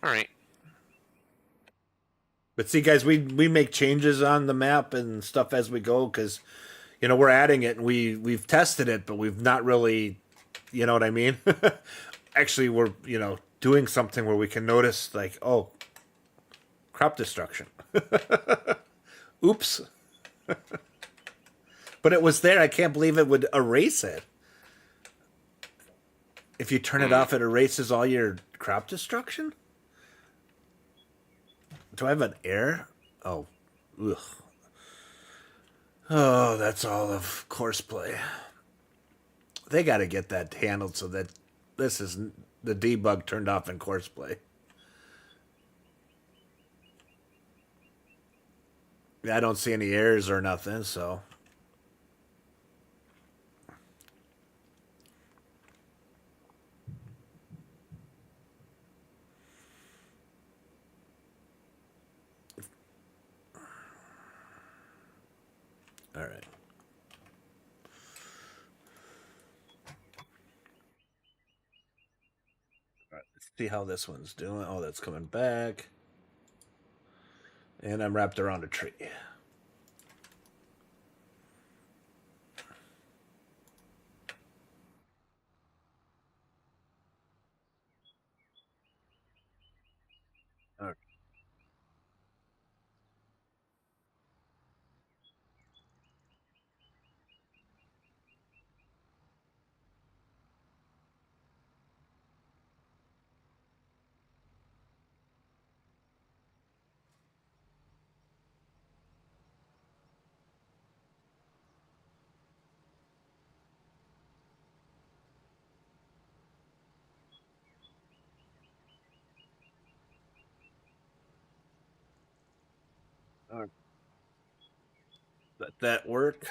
All right. But see, guys, we make changes on the map and stuff as we go because, we're adding it and we've tested it, but we've not really, you know what I mean? Actually, we're, doing something where we can notice like, oh, crop destruction. Oops. But it was there. I can't believe it would erase it. If you turn it off, it erases all your crop destruction? Do I have an error? Oh. Ugh. Oh, that's all of Courseplay. They got to get that handled so that this is the debug turned off in Courseplay. I don't see any errors or nothing, so... All right. All right. Let's see how this one's doing. Oh, that's coming back. And I'm wrapped around a tree. Let that work.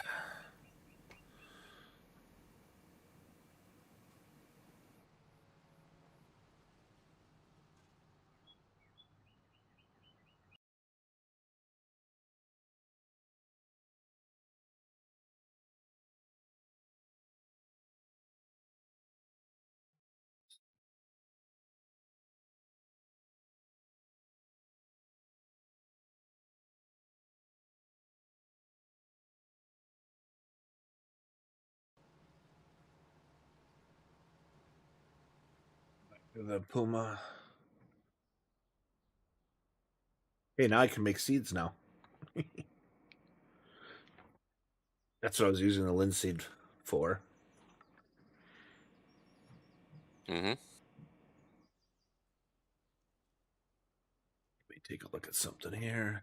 The Puma. Hey, now I can make seeds now. That's what I was using the linseed for. Mm-hmm. Let me take a look at something here.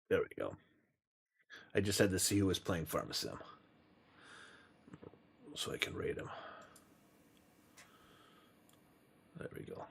There we go. I just had to see who was playing Pharmasim so I can rate him. There we go.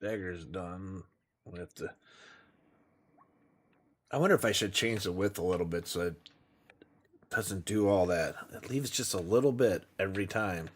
Dagger's done. We have to. I wonder if I should change the width a little bit so it doesn't do all that. It leaves just a little bit every time.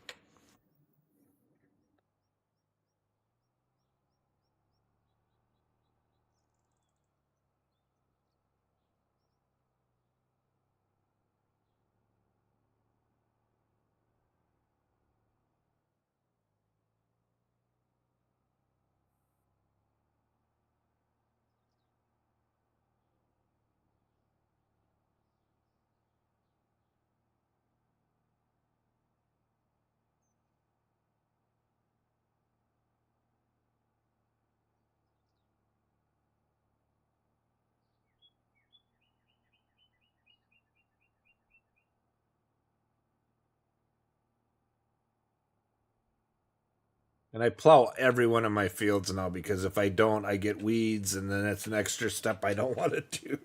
And I plow every one of my fields now because if I don't, I get weeds, and then that's an extra step I don't want to do.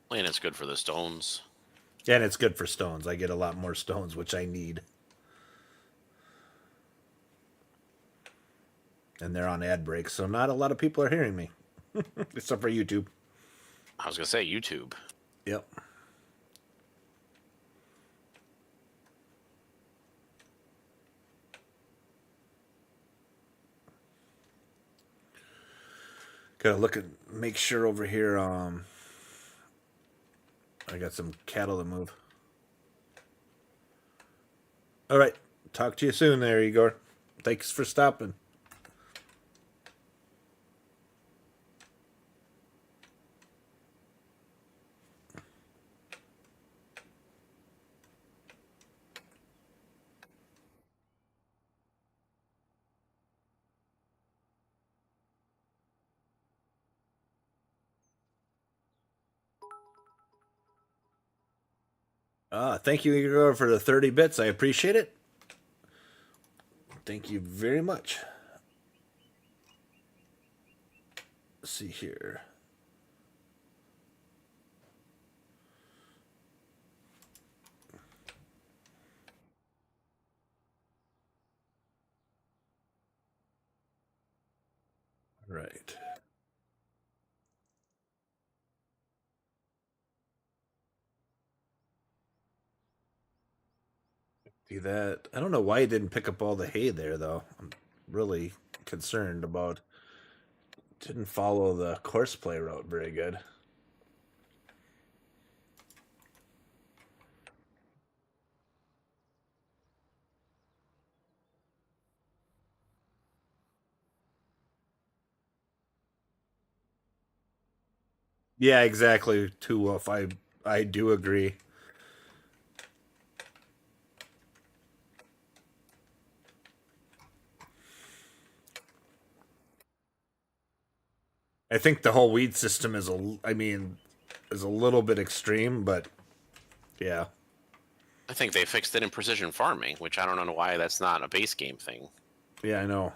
And it's good for the stones. And it's good for stones. I get a lot more stones, which I need. And they're on ad breaks, so not a lot of people are hearing me, except for YouTube. I was gonna say YouTube. Yep. Gotta look at, make sure over here. I got some cattle to move. All right. Talk to you soon, there, Igor. Thanks for stopping. Thank you, Igor, for the 30 bits. I appreciate it. Thank you very much. Let's see here. Right. See that? I don't know why it didn't pick up all the hay there, though. I'm really concerned about. Didn't follow the Courseplay route very good. Yeah, exactly. Too Wolf. I do agree. I think the whole weed system is is a little bit extreme, but yeah. I think they fixed it in precision farming, which I don't know why that's not a base game thing. Yeah, I know.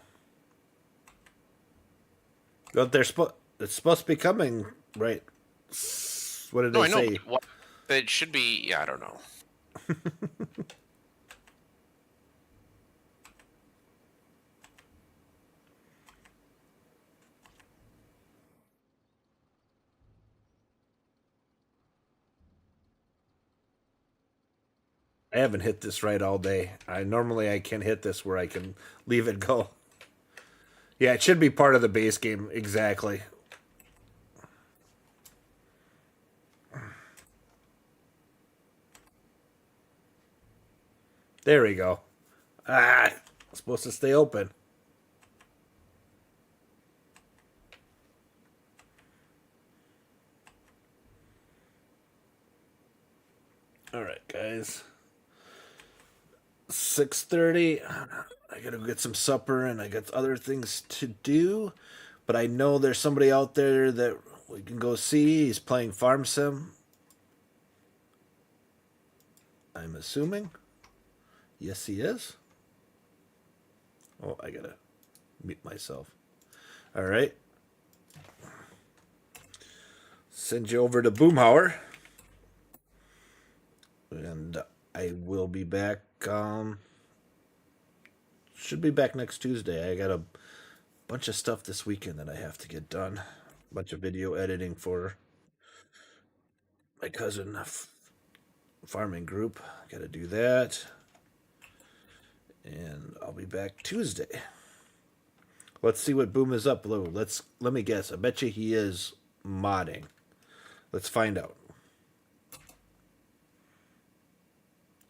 But it's supposed to be coming, right? What did No, they I know, say? but what it should be. Yeah, I don't know. I haven't hit this right all day. I can hit this where I can leave it go. Yeah, it should be part of the base game exactly. There we go. Ah, it's supposed to stay open. All right, guys. 6:30. I gotta go get some supper, and I got other things to do. But I know there's somebody out there that we can go see. He's playing Farm Sim. I'm assuming. Yes, he is. Oh, I gotta mute myself. All right. Send you over to Boomhauer. And I will be back. Should be back next Tuesday. I got a bunch of stuff this weekend that I have to get done. A bunch of video editing for my cousin farming group. Got to do that. And I'll be back Tuesday. Let's see what Boom is up. Let me guess. I bet you he is modding. Let's find out.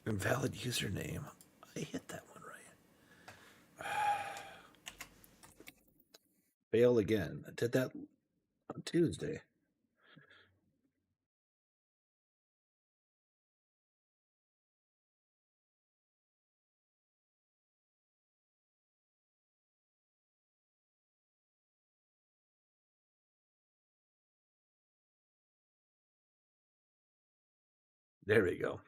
Invalid username. I hit that one right. Fail again. I did that on Tuesday. There we go.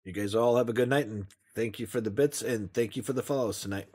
You guys all have a good night, and thank you for the bits, and thank you for the follows tonight.